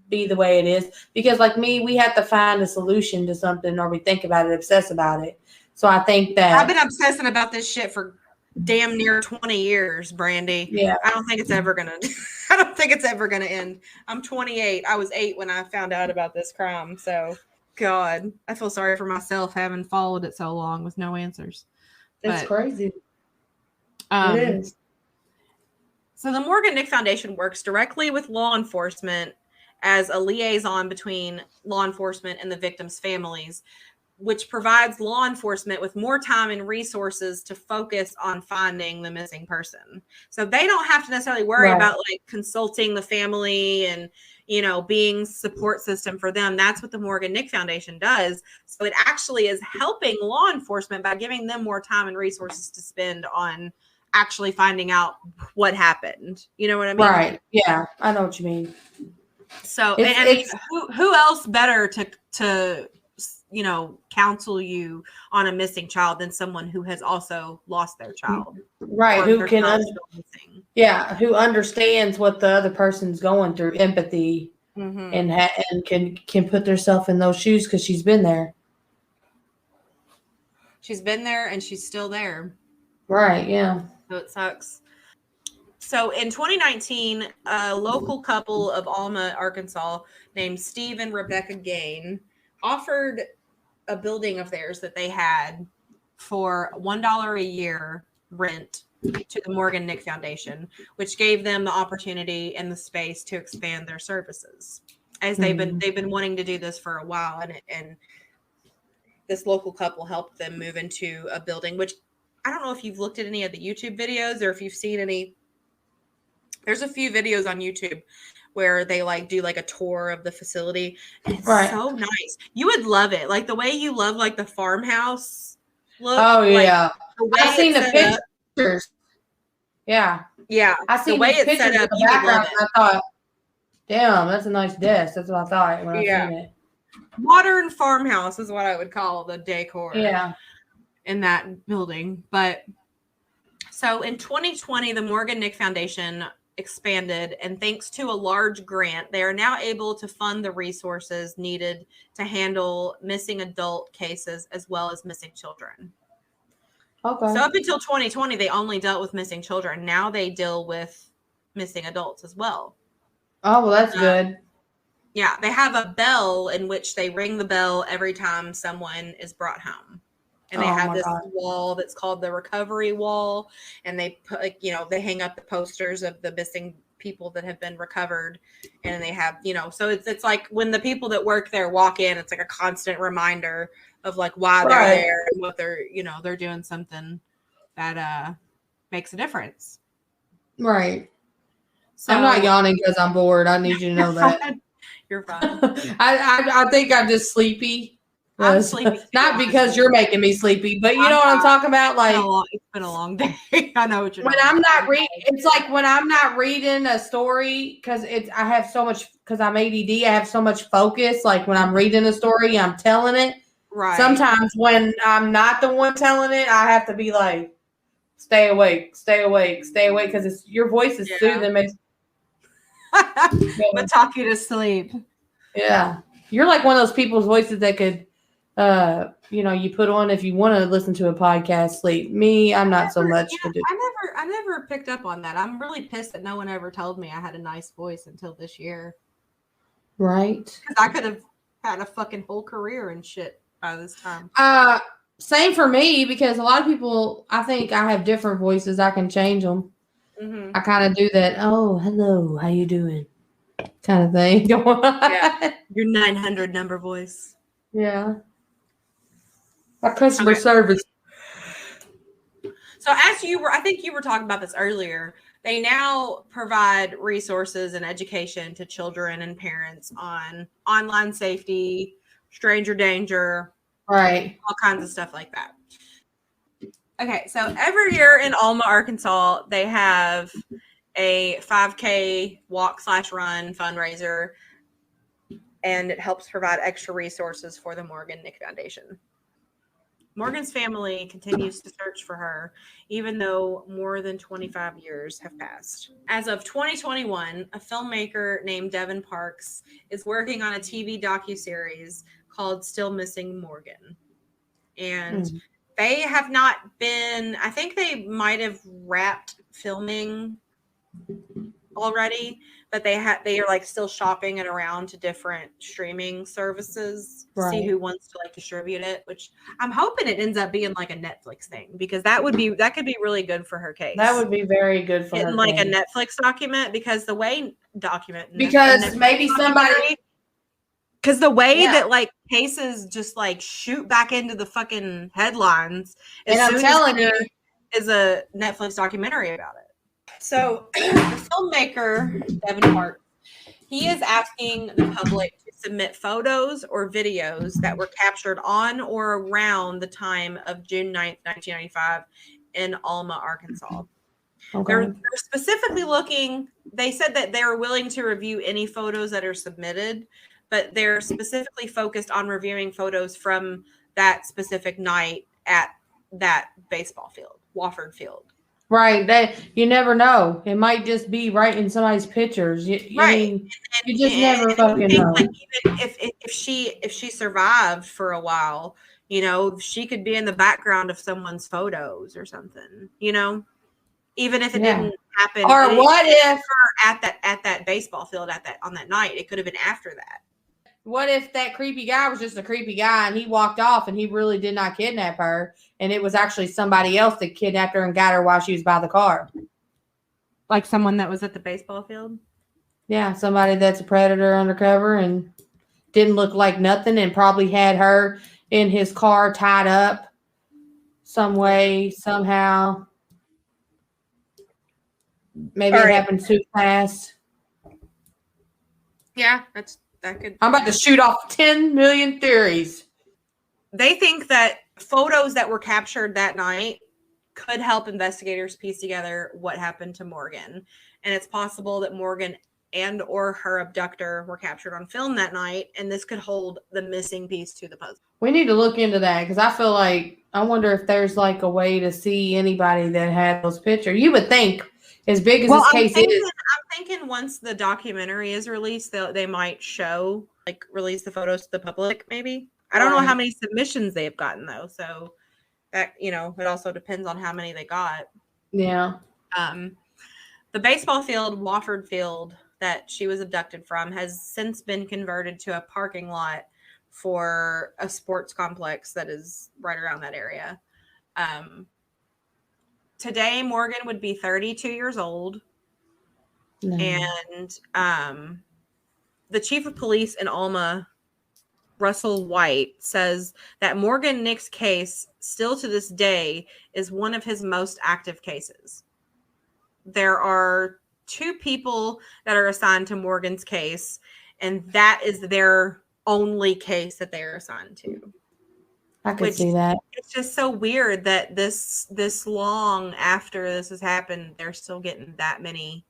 be the way it is. Because we have to find a solution to something, or we think about it, obsess about it. So I think that. I've been obsessing about this shit for damn near 20 years, Brandy. Yeah. I don't think it's ever going to end. I'm 28. I was 8 when I found out about this crime. So. God, I feel sorry for myself having followed it so long with no answers. It's crazy. It is. So the Morgan Nick Foundation works directly with law enforcement as a liaison between law enforcement and the victims' families, which provides law enforcement with more time and resources to focus on finding the missing person. So they don't have to necessarily worry about consulting the family and being support system for them. That's what the Morgan Nick Foundation does. So it actually is helping law enforcement by giving them more time and resources to spend on actually finding out what happened. You know what I mean? Right. Yeah, I know what you mean. So, who else better to counsel you on a missing child than someone who has also lost their child? Right. Who who understands what the other person's going through, empathy, and can put herself in those shoes because she's been there. She's been there and she's still there. Right. Yeah. So it sucks. So in 2019, a local couple of Alma, Arkansas, named Steve and Rebecca Gain, offered a building of theirs that they had for $1 a year rent to the Morgan Nick Foundation, which gave them the opportunity and the space to expand their services. As they've been wanting to do this for a while, and this local couple helped them move into a building, which I don't know if you've looked at any of the YouTube videos or if you've seen any. There's a few videos on YouTube where they do a tour of the facility. And it's so nice. You would love it. The way you love the farmhouse look. Oh yeah. I've seen the pictures. Yeah. Yeah. I seen the way it's set up. You would love it. I thought, damn, that's a nice desk. That's what I thought when I seen it. Modern farmhouse is what I would call the decor. Yeah. in that building. But so in 2020, the Morgan Nick Foundation expanded, and thanks to a large grant, they are now able to fund the resources needed to handle missing adult cases as well as missing children. Okay. So up until 2020, they only dealt with missing children. Now they deal with missing adults as well. Oh, well, that's good. Yeah, they have a bell in which they ring the bell every time someone is brought home. And they have this wall that's called the recovery wall. And they put, like, you know, they hang up the posters of the missing people that have been recovered. And they have, you know, so it's like when the people that work there walk in, it's like a constant reminder of like why they're there and what they're, you know, they're doing something that makes a difference. Right. So I'm not yawning because I'm bored. I need you to know that. You're fine. I think I'm just sleepy. I'm sleepy too, not because you're making me sleepy, but you know what I'm talking about. Like, it's been a long day. I know what you're. When I'm not reading, it's like when I'm not reading a story because I have so much because I'm ADD. I have so much focus. Like when I'm reading a story, I'm telling it. Right. Sometimes when I'm not the one telling it, I have to be like, "Stay awake, stay awake, stay awake," because your voice is soothing. But talk you to sleep. Yeah, you're like one of those people's voices that could. You know, you put on if you want to listen to a podcast, sleep. Me, I'm not so much to do. I never picked up on that. I'm really pissed that no one ever told me I had a nice voice until this year. Right. Because I could have had a fucking whole career and shit by this time. Same for me because a lot of people, I think I have different voices. I can change them. Mm-hmm. I kind of do that. Oh, hello, how you doing? Kind of thing. Yeah. Your 900 number voice. Yeah. Our customer service. So I think you were talking about this earlier. They now provide resources and education to children and parents on online safety, stranger danger, right? All kinds of stuff like that. Okay, so every year in Alma, Arkansas, they have a 5K walk/run fundraiser, and it helps provide extra resources for the Morgan Nick Foundation. Morgan's family continues to search for her, even though more than 25 years have passed. As of 2021, a filmmaker named Devin Parks is working on a TV docuseries called Still Missing Morgan. And they have not been, I think they might have wrapped filming already, but they are like still shopping it around to different streaming services to see who wants to like distribute it, which I'm hoping it ends up being like a Netflix thing because that could be really good for her case. That would be very good for her. Like a Netflix document because the way maybe somebody because the way that like cases just like shoot back into the fucking headlines and I'm telling you is a Netflix documentary about it. So the filmmaker, Devin Parks, he is asking the public to submit photos or videos that were captured on or around the time of June 9th, 1995 in Alma, Arkansas. Okay. They're specifically looking, they said that they're willing to review any photos that are submitted, but they're specifically focused on reviewing photos from that specific night at that baseball field, Wofford Field. Right. That you never know. It might just be right in somebody's pictures. You just never fucking know. Like even if she survived for a while, you know, she could be in the background of someone's photos or something, you know, even if it didn't happen. Or what if at that baseball field on that night, it could have been after that. What if that creepy guy was just a creepy guy and he walked off and he really did not kidnap her and it was actually somebody else that kidnapped her and got her while she was by the car? Like someone that was at the baseball field? Yeah, somebody that's a predator undercover and didn't look like nothing and probably had her in his car tied up some way, somehow. Maybe it happened too fast. Yeah, I'm about to shoot off 10 million theories. They think that photos that were captured that night could help investigators piece together what happened to Morgan. And it's possible that Morgan and or her abductor were captured on film that night, and this could hold the missing piece to the puzzle. We need to look into that because I feel like I wonder if there's like a way to see anybody that had those pictures. You would think, as big as this case is. I'm thinking once the documentary is released, they might release the photos to the public. Maybe I don't know how many submissions they have gotten though, so that it also depends on how many they got. Yeah. The baseball field, Wofford Field, that she was abducted from has since been converted to a parking lot for a sports complex that is right around that area. Today, Morgan would be 32 years old. And the chief of police in Alma, Russell White, says that Morgan Nick's case, still to this day, is one of his most active cases. There are 2 people that are assigned to Morgan's case, and that is their only case that they are assigned to. I could see that. It's just so weird that this long after this has happened, they're still getting that many.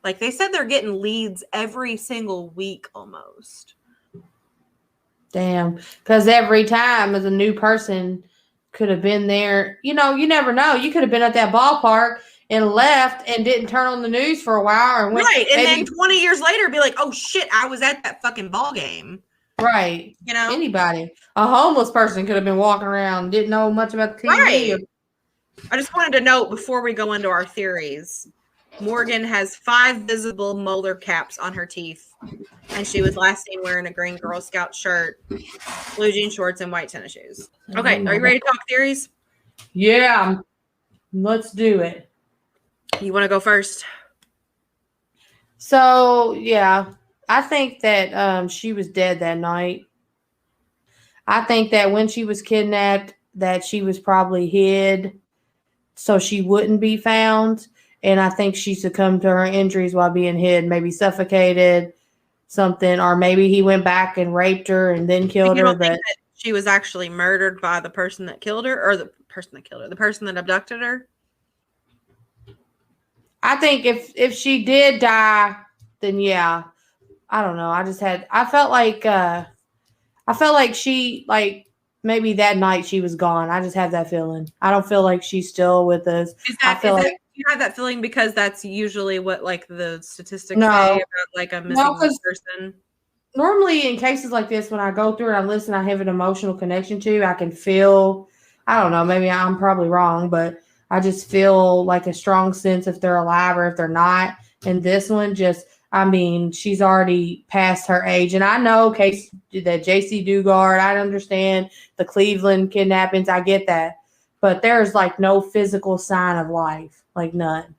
Like they said, they're getting leads every single week almost. Damn. Because every time as a new person could have been there. You never know. You could have been at that ballpark and left and didn't turn on the news for a while. And right. And then 20 years later, be like, oh, shit, I was at that fucking ball game. Right. Anybody. A homeless person could have been walking around, didn't know much about the TV. Right. I just wanted to note before we go into our theories, Morgan has 5 visible molar caps on her teeth, and she was last seen wearing a green Girl Scout shirt, blue jean shorts, and white tennis shoes. Okay, are you ready to talk theories? Yeah, let's do it. You want to go first? So, yeah, I think that she was dead that night. I think that when she was kidnapped, that she was probably hid so she wouldn't be found. And I think she succumbed to her injuries while being hid, maybe suffocated, something, or maybe he went back and raped her and then killed her. But think that she was actually murdered by the person that killed her, or the person that abducted her. I think if she did die, then yeah. I don't know. I felt like she, like, maybe that night she was gone. I just have that feeling. I don't feel like she's still with us. You have that feeling because that's usually what like the statistics say about like a missing person. Normally in cases like this, when I go through it, I listen, I have an emotional connection to, I can feel, I don't know, maybe I'm probably wrong, but I just feel like a strong sense if they're alive or if they're not. And this one she's already past her age. And I know case that JC Dugard, I understand the Cleveland kidnappings, I get that. But there's like no physical sign of life, like none.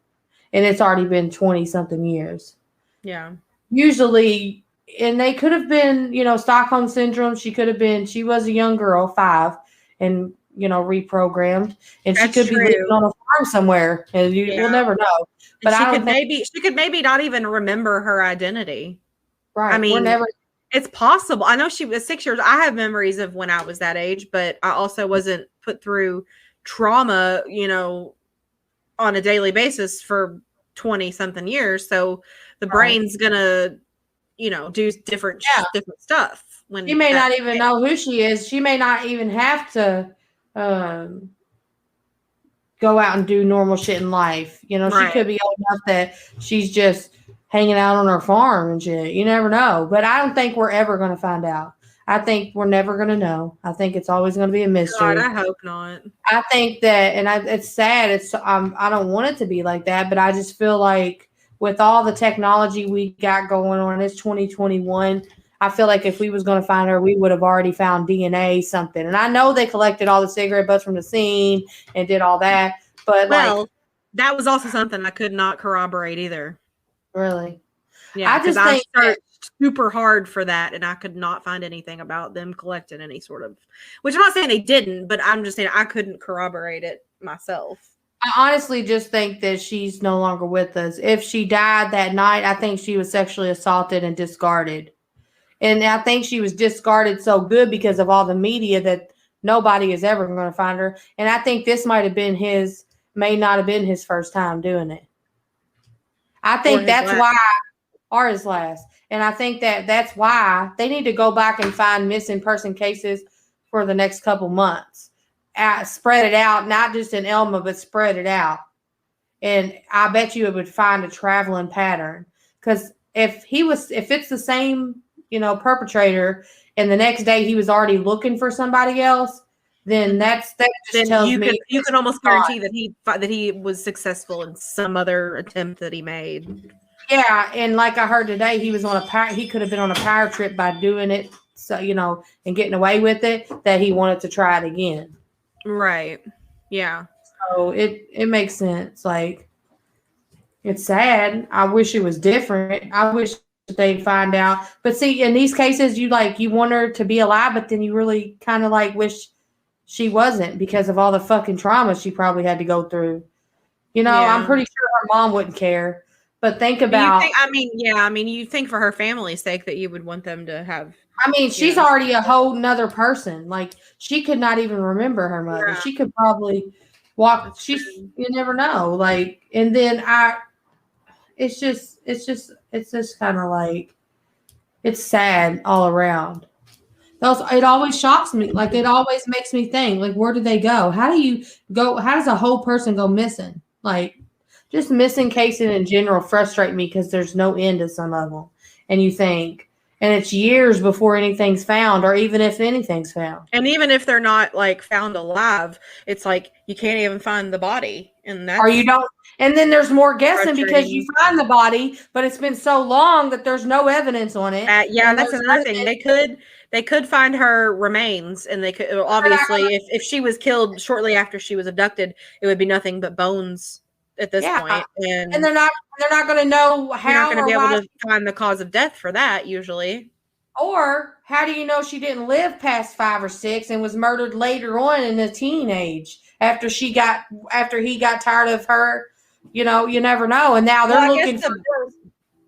And it's already been 20-something years. Yeah. Usually, and they could have been, Stockholm Syndrome. She was a young girl, 5, and, reprogrammed. And she could be living on a farm somewhere. And we'll never know. But she could maybe not even remember her identity. Right. I mean, it's possible. I know she was 6 years. I have memories of when I was that age, but I also wasn't put through trauma, on a daily basis for 20-something years. So the brain's gonna, do different stuff. When she may not even know who she is. She may not even have to go out and do normal shit in life. She could be old enough that she's just hanging out on her farm and shit. You never know. But I don't think we're ever going to find out. I think we're never going to know. I think it's always going to be a mystery. God, I hope not. I think that, and it's sad. I don't want it to be like that, but I just feel like with all the technology we got going on, it's 2021. I feel like if we was going to find her, we would have already found DNA, something. And I know they collected all the cigarette butts from the scene and did all that. But that was also something I could not corroborate either. Really? Yeah, because I searched super hard for that, and I could not find anything about them collecting any sort of. Which I'm not saying they didn't, but I'm just saying I couldn't corroborate it myself. I honestly just think that she's no longer with us. If she died that night, I think she was sexually assaulted and discarded. And I think she was discarded so good because of all the media that nobody is ever going to find her. And I think this may not have been his first time doing it. I think that's why are his last. And I think that's why they need to go back and find missing person cases for the next couple months. Spread it out, not just in Alma, but spread it out. And I bet you it would find a traveling pattern. Because if it's the same, perpetrator, and the next day he was already looking for somebody else, then that just tells me you can almost guarantee that he was successful in some other attempt that he made. Yeah, and like I heard today, he could have been on a power trip by doing it, so and getting away with it, that he wanted to try it again. Right. Yeah. So it makes sense. Like, it's sad. I wish it was different. I wish they'd find out. But see, in these cases, you want her to be alive, but then you really kind of wish she wasn't, because of all the fucking trauma she probably had to go through. I'm pretty sure her mom wouldn't care. But think about. You think for her family's sake that you would want them to have. She's already a whole nother person. Like, she could not even remember her mother. Yeah. She could probably walk. You never know. Like, and then it's just kind of it's sad all around. It always shocks me. Like, it always makes me think, like, where did they go? How does a whole person go missing? Like, just missing cases in general frustrate me, because there's no end to some of them. And you think, and it's years before anything's found, or even if anything's found. And even if they're not found alive, it's you can't even find the body. And that's, or you don't. And then there's more guessing, because you find the body, but it's been so long that there's no evidence on it. That's another thing. They could find her remains, and they could obviously, if she was killed shortly after she was abducted, it would be nothing but bones at this point. And they're not going to know how. You're not going to be able to find the cause of death for that usually. Or how do you know she didn't live past 5 or 6 and was murdered later on in the teenage after he got tired of her? You never know. And now they're looking for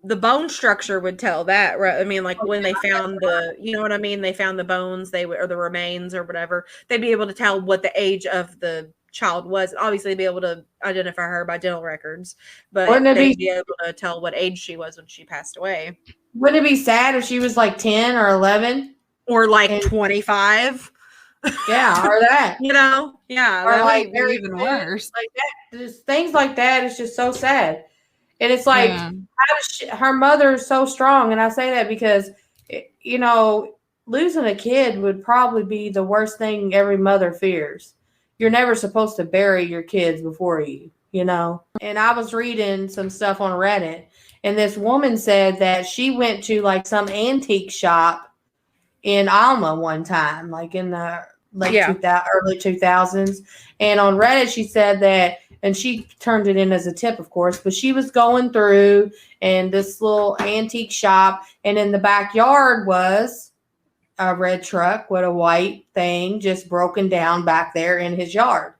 the bone structure would tell that, right? When they found they found the bones, or the remains or whatever, they'd be able to tell what the age of the child was. Obviously, be able to identify her by dental records, but they'd be able to tell what age she was when she passed away. Wouldn't it be sad if she was 10 or 11 or 25? Yeah, or that. Yeah, or very even worse. Like that, just things like that is just so sad. And it's how does her mother is so strong, and I say that because losing a kid would probably be the worst thing every mother fears. You're never supposed to bury your kids before you. And I was reading some stuff on Reddit, and this woman said that she went to some antique shop in Alma one time, in the early 2000s. And on Reddit, she said that, and she turned it in as a tip, of course, but she was going through and this little antique shop, and in the backyard was a red truck with a white thing just broken down back there in his yard.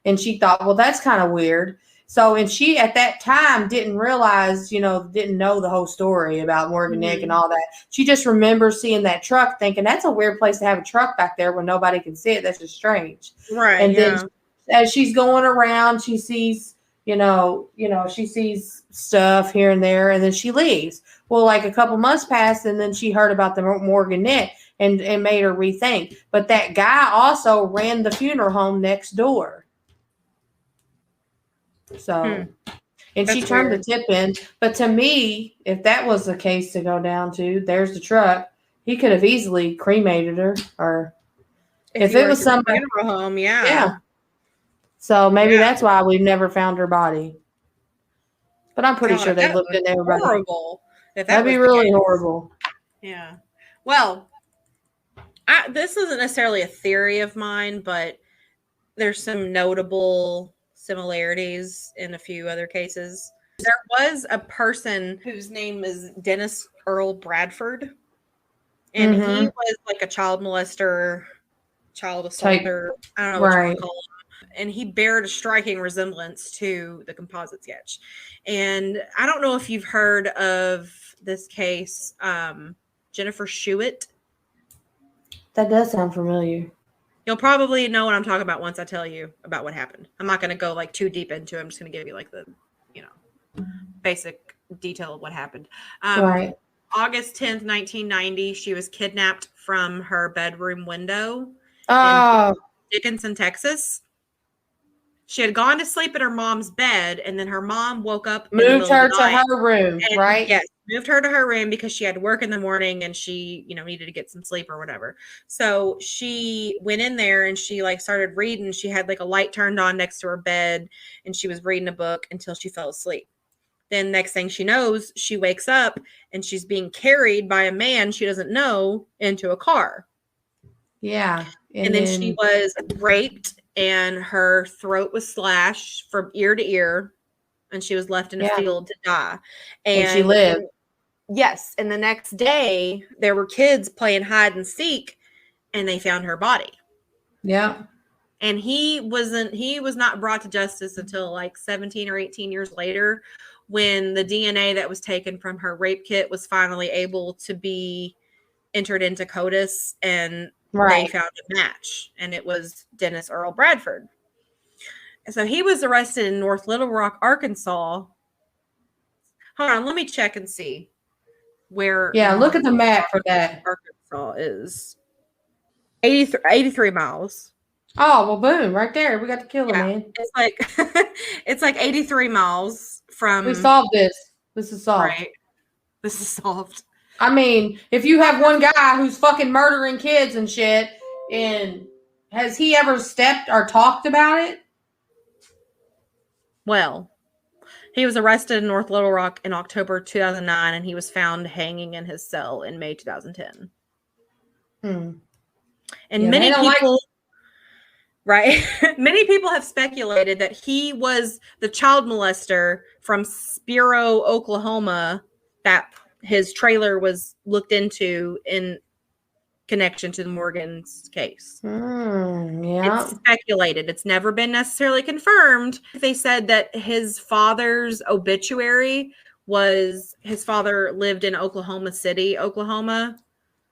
And she thought, well, that's kind of weird. So, and she at that time didn't realize, didn't know the whole story about Morgan Nick and all that. She just remembers seeing that truck, thinking that's a weird place to have a truck back there when nobody can see it. That's just strange. Right. And then as she's going around, she sees, she sees stuff here and there, and then she leaves. Well, a couple months passed, and then she heard about the Morgan Nick and made her rethink. But that guy also ran the funeral home next door. So, and she turned the tip in. But to me, if that was the case to go down to, there's the truck. He could have easily cremated her, or if it was somebody funeral home, yeah. So maybe that's why we've never found her body. But I'm pretty sure they looked in everybody. Horrible. That'd be really horrible. Yeah. Well, this isn't necessarily a theory of mine, but there's some notable similarities in a few other cases. There was a person whose name is Dennis Earl Bradford, and he was a child molester, child assaulter. I don't know what you want to call him. And he bared a striking resemblance to the composite sketch. And I don't know if you've heard of this case, Jennifer Schuett. That does sound familiar. You'll probably know what I'm talking about once I tell you about what happened. I'm not going to go too deep into it. I'm just going to give you the, basic detail of what happened. Right. August 10th, 1990, she was kidnapped from her bedroom window Oh. in Dickinson, Texas. She had gone to sleep in her mom's bed, and then her mom woke up. Moved her to her room, right? Yes, moved her to her room because she had work in the morning and she, needed to get some sleep or whatever. So she went in there and she started reading. She had a light turned on next to her bed, and she was reading a book until she fell asleep. Then next thing she knows, she wakes up and she's being carried by a man she doesn't know into a car. Yeah. And then she was raped and her throat was slashed from ear to ear, and she was left in a field to die. And she lived. Yes. And the next day there were kids playing hide and seek, and they found her body. Yeah. And he was not brought to justice until 17 or 18 years later, when the DNA that was taken from her rape kit was finally able to be entered into CODIS, and they found a match, and it was Dennis Earl Bradford. So he was arrested in North Little Rock, Arkansas. Hold on, let me check and see where. Yeah, look at the map for that. Arkansas is 83 miles. Oh, well, boom, right there. We got the killer, man. It's like 83 miles from. We solved this. This is solved. Right. This is solved. I mean, if you have one guy who's fucking murdering kids and shit, and has he ever stepped or talked about it? Well, he was arrested in North Little Rock in October 2009, and he was found hanging in his cell in May 2010. And many people... Right. Many people have speculated that he was the child molester from Spiro, Oklahoma, that his trailer was looked into in connection to the Morgan's case. Yeah. It's speculated. It's never been necessarily confirmed. They said that his father's obituary was his father lived in Oklahoma City, Oklahoma.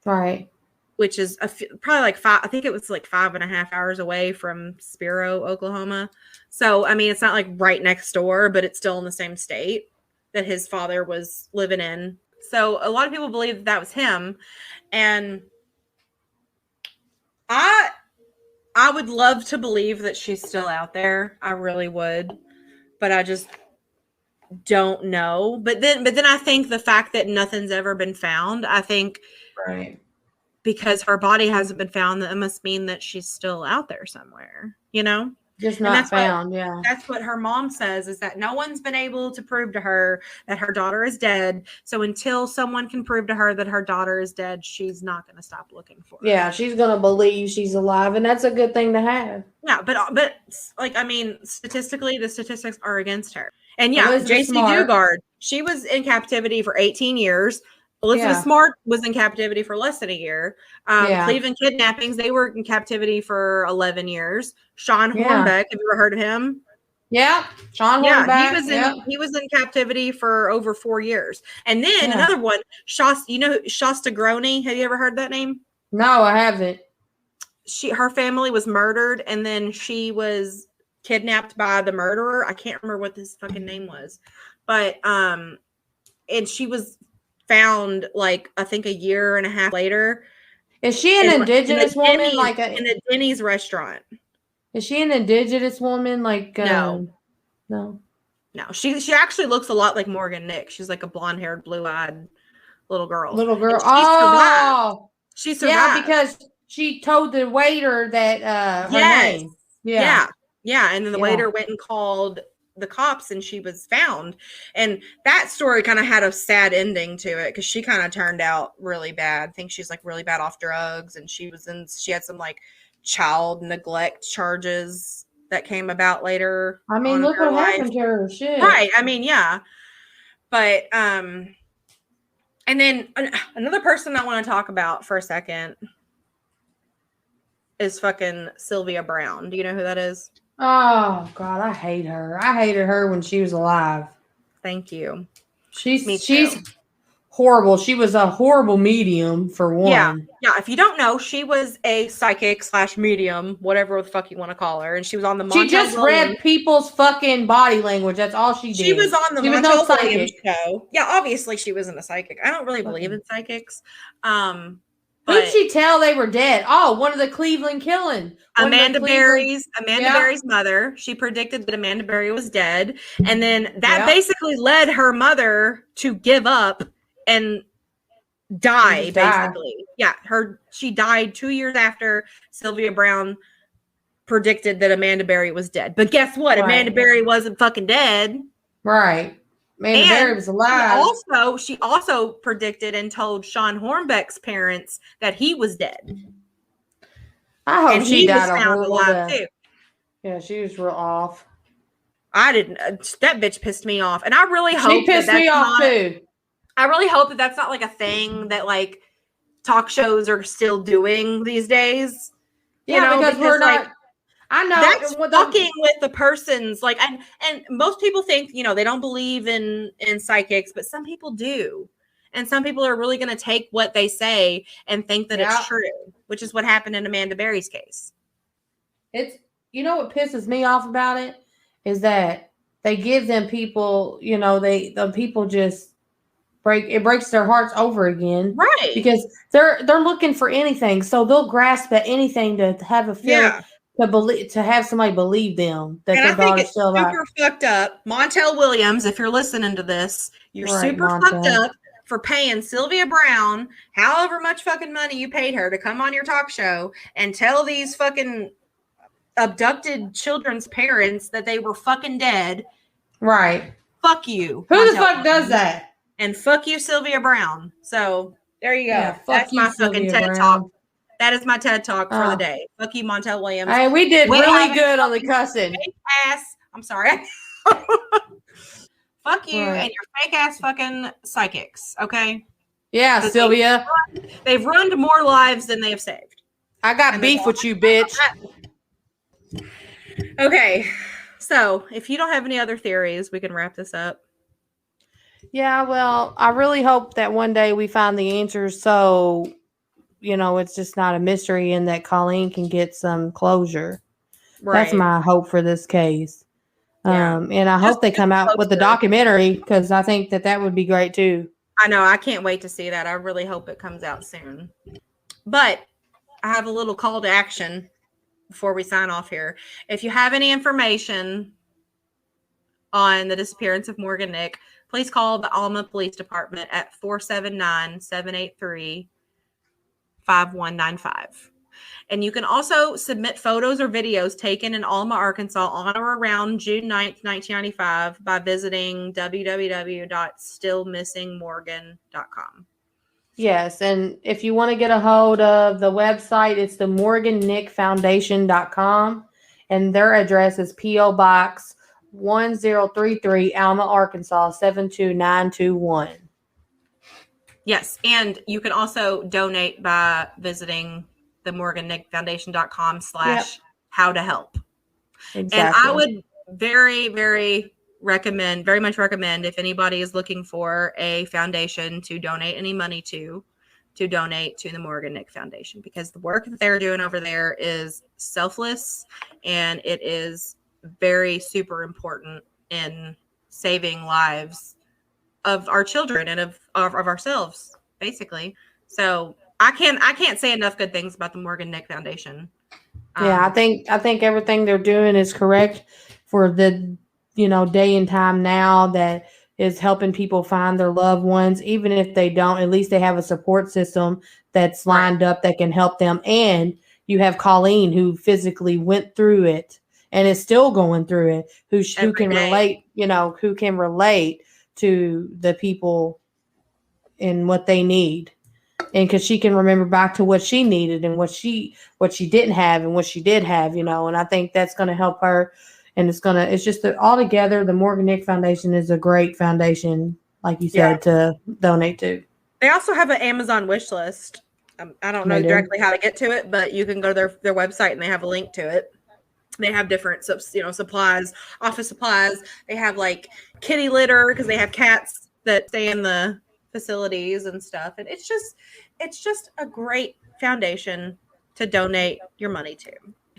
Right. Which is probably I think it was 5.5 hours away from Spiro, Oklahoma. So, I mean, it's not right next door, but it's still in the same state that his father was living in. So a lot of people believe that was him. And I would love to believe that she's still out there. I really would, but I just don't know. But then I think the fact that nothing's ever been found, I think, right, because her body hasn't been found, that must mean that she's still out there somewhere, Just not found, yeah. That's what her mom says, is that no one's been able to prove to her that her daughter is dead. So until someone can prove to her that her daughter is dead, she's not going to stop looking for her. Yeah, she's going to believe she's alive, and that's a good thing to have. Yeah, but statistically, the statistics are against her. And yeah, J.C. Dugard, she was in captivity for 18 years. Elizabeth Smart was in captivity for less than a year. Cleveland kidnappings, they were in captivity for 11 years. Sean Hornbeck, have you ever heard of him? Yeah, Sean Hornbeck. He was in captivity for over 4 years. And then another one, Shasta Grony. Have you ever heard that name? No, I haven't. Her family was murdered, and then she was kidnapped by the murderer. I can't remember what his fucking name was, but and she was found I think a year and a half later. Is she an indigenous woman? In a Denny's restaurant. Is she an indigenous woman? No. No. She actually looks a lot like Morgan Nick. She's like a blonde-haired, blue-eyed little girl. She survived. Yeah, because she told the waiter that her name. Yeah. And then the waiter went and called the cops, and she was found. And that story kind of had a sad ending to it, because she kind of turned out really bad. I think she's really bad off drugs, and she had some child neglect charges that came about later. I mean, look what happened to her. Shit. Right. I mean, yeah. But and then another person I want to talk about for a second is fucking Sylvia Brown. Do you know who that is? Oh God, I hate her. I hated her when she was alive. Thank you. She's horrible. She was a horrible medium, for one. Yeah. If you don't know, she was a psychic / medium, whatever the fuck you want to call her, and she was on the. She just read people's fucking body language. That's all she did. She was on the Montel Williams show. Yeah, obviously she wasn't a psychic. I don't really believe in psychics. Who'd she tell they were dead? Oh, one of the Cleveland killing. Amanda Berry's mother. She predicted that Amanda Berry was dead. And then that basically led her mother to give up and die, basically. Yeah, she died 2 years after Sylvia Brown predicted that Amanda Berry was dead. But guess what? Right. Amanda Berry wasn't fucking dead. Right. Amanda Berry was alive. She also predicted and told Sean Hornbeck's parents that he was dead. I hope she died a horrible death too. Yeah, she was real off. I didn't. That bitch pissed me off, and I really hope she pissed me off too. I really hope that that's not like a thing that like talk shows are still doing these days. Yeah, because we're not. I know that's fucking with the person's like, and most people think, they don't believe in psychics, but some people do. And some people are really going to take what they say and think that it's true, which is what happened in Amanda Berry's case. It's, what pisses me off about it is that they give them people, the people just breaks their hearts over again. Right. Because they're looking for anything. So they'll grasp at anything to have a feeling. Yeah. To have somebody believe them that their daughter's still alive. Super fucked up. Montel Williams, if you're listening to this, you're super fucked up for paying Sylvia Brown however much fucking money you paid her to come on your talk show and tell these fucking abducted children's parents that they were fucking dead. Right. Fuck you. Who the fuck does that? And fuck you, Sylvia Brown. So there you go. Yeah, that's my fucking TED Talk. That is my TED Talk for the day. Fuck you, Montel Williams. Hey, we did really good on the cussing. Fake ass. I'm sorry. Fuck you and your fake ass fucking psychics. Okay. Yeah, Sylvia. They've ruined more lives than they have saved. I got beef with you, bitch. Okay. So if you don't have any other theories, we can wrap this up. Yeah, well, I really hope that one day we find the answers. So it's just not a mystery and that Colleen can get some closure. Right. That's my hope for this case. Yeah. And I hope they come out with the documentary because I think that would be great too. I know. I can't wait to see that. I really hope it comes out soon. But I have a little call to action before we sign off here. If you have any information on the disappearance of Morgan Nick, please call the Alma Police Department at 479-783-5195. And you can also submit photos or videos taken in Alma, Arkansas on or around June 9th, 1995 by visiting www.stillmissingmorgan.com. Yes, and if you want to get a hold of the website, it's the morgannickfoundation.com, and their address is P.O. Box 1033, Alma, Arkansas 72921. Yes, and you can also donate by visiting the morgannickfoundation.com /how to help. Exactly. And I would very, very much recommend if anybody is looking for a foundation to donate any money to donate to the Morgan Nick Foundation, because the work that they're doing over there is selfless and it is very super important in saving lives of our children and of ourselves, basically. So I can't say enough good things about the Morgan Nick Foundation. Yeah, I think everything they're doing is correct for the day and time now that is helping people find their loved ones. Even if they don't, at least they have a support system that's lined up that can help them. And you have Colleen, who physically went through it and is still going through it, who can relate, who can relate to the people and what they need. And because she can remember back to what she needed and what she didn't have and what she did have, and I think that's going to help her. And it's just that altogether, the Morgan Nick Foundation is a great foundation, like you said, to donate to. They also have an Amazon wish list. I don't know directly how to get to it, but you can go to their website and they have a link to it. They have different, supplies, office supplies. They have like kitty litter because they have cats that stay in the facilities and stuff. And it's just a great foundation to donate your money to.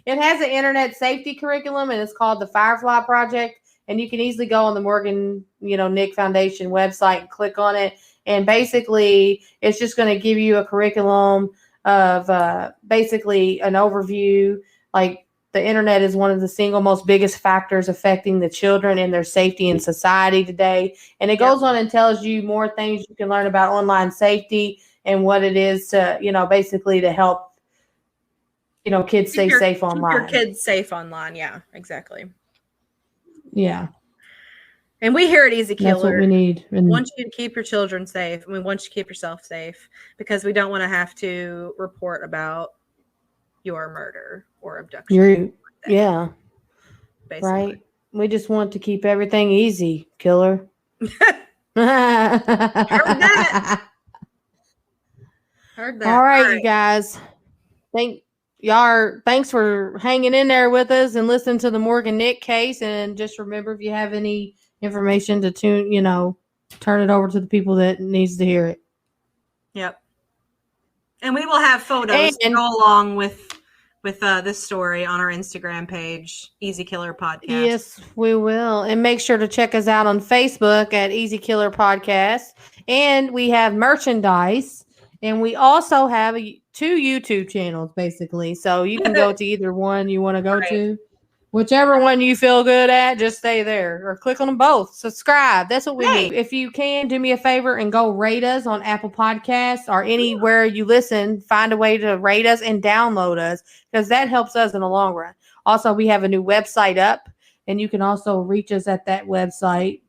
It has an internet safety curriculum, and it's called the Firefly Project. And you can easily go on the Morgan, Nick Foundation website and click on it. And basically, it's just going to give you a curriculum of basically an overview. Like, the internet is one of the single most biggest factors affecting the children and their safety in society today. And it goes on and tells you more things you can learn about online safety and what it is to, basically to help, kids stay safe online. Keep your kids safe online. Yeah, exactly. Yeah. And we here at Easy Killer, that's what we need. We want you to keep your children safe. And we want you to keep yourself safe because we don't want to have to report about your murder or abduction. Yeah. Basically. Right. We just want to keep everything easy, Killer. Heard that. All right, you guys. Thanks for hanging in there with us and listening to the Morgan Nick case. And just remember, if you have any information to turn it over to the people that needs to hear it. Yep. And we will have photos to go along with this story on our Instagram page, Easy Killer Podcast. Yes, we will. And make sure to check us out on Facebook at Easy Killer Podcast. And we have merchandise. And we also have 2 YouTube channels, basically. So you can go to either one you want to go to. Whichever one you feel good at, just stay there. Or click on them both. Subscribe. That's what we need. If you can, do me a favor and go rate us on Apple Podcasts or anywhere you listen. Find a way to rate us and download us because that helps us in the long run. Also, we have a new website up, and you can also reach us at that website.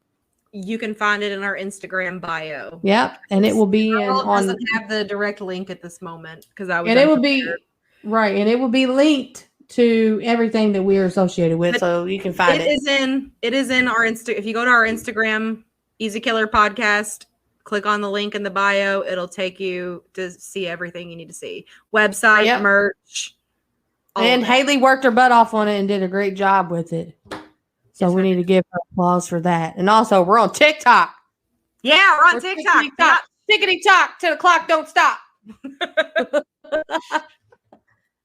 You can find it in our Instagram bio. Yep, and it will be doesn't have the direct link at this moment because I was. And it will be right, and it will be linked to everything that we are associated with, so you can find it. It is in our If you go to our Instagram, Easy Killer Podcast, click on the link in the bio. It'll take you to see everything you need to see. Website, merch. And Haley worked her butt off on it and did a great job with it. So we need to give her applause for that. And also, we're on TikTok. Yeah, we're on TikTok. Tickety-tock till the clock don't stop.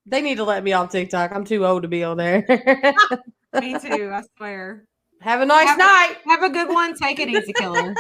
They need to let me on TikTok. I'm too old to be on there. Me too, I swear. Have a nice night. Have a good one. Take it easy, Killer.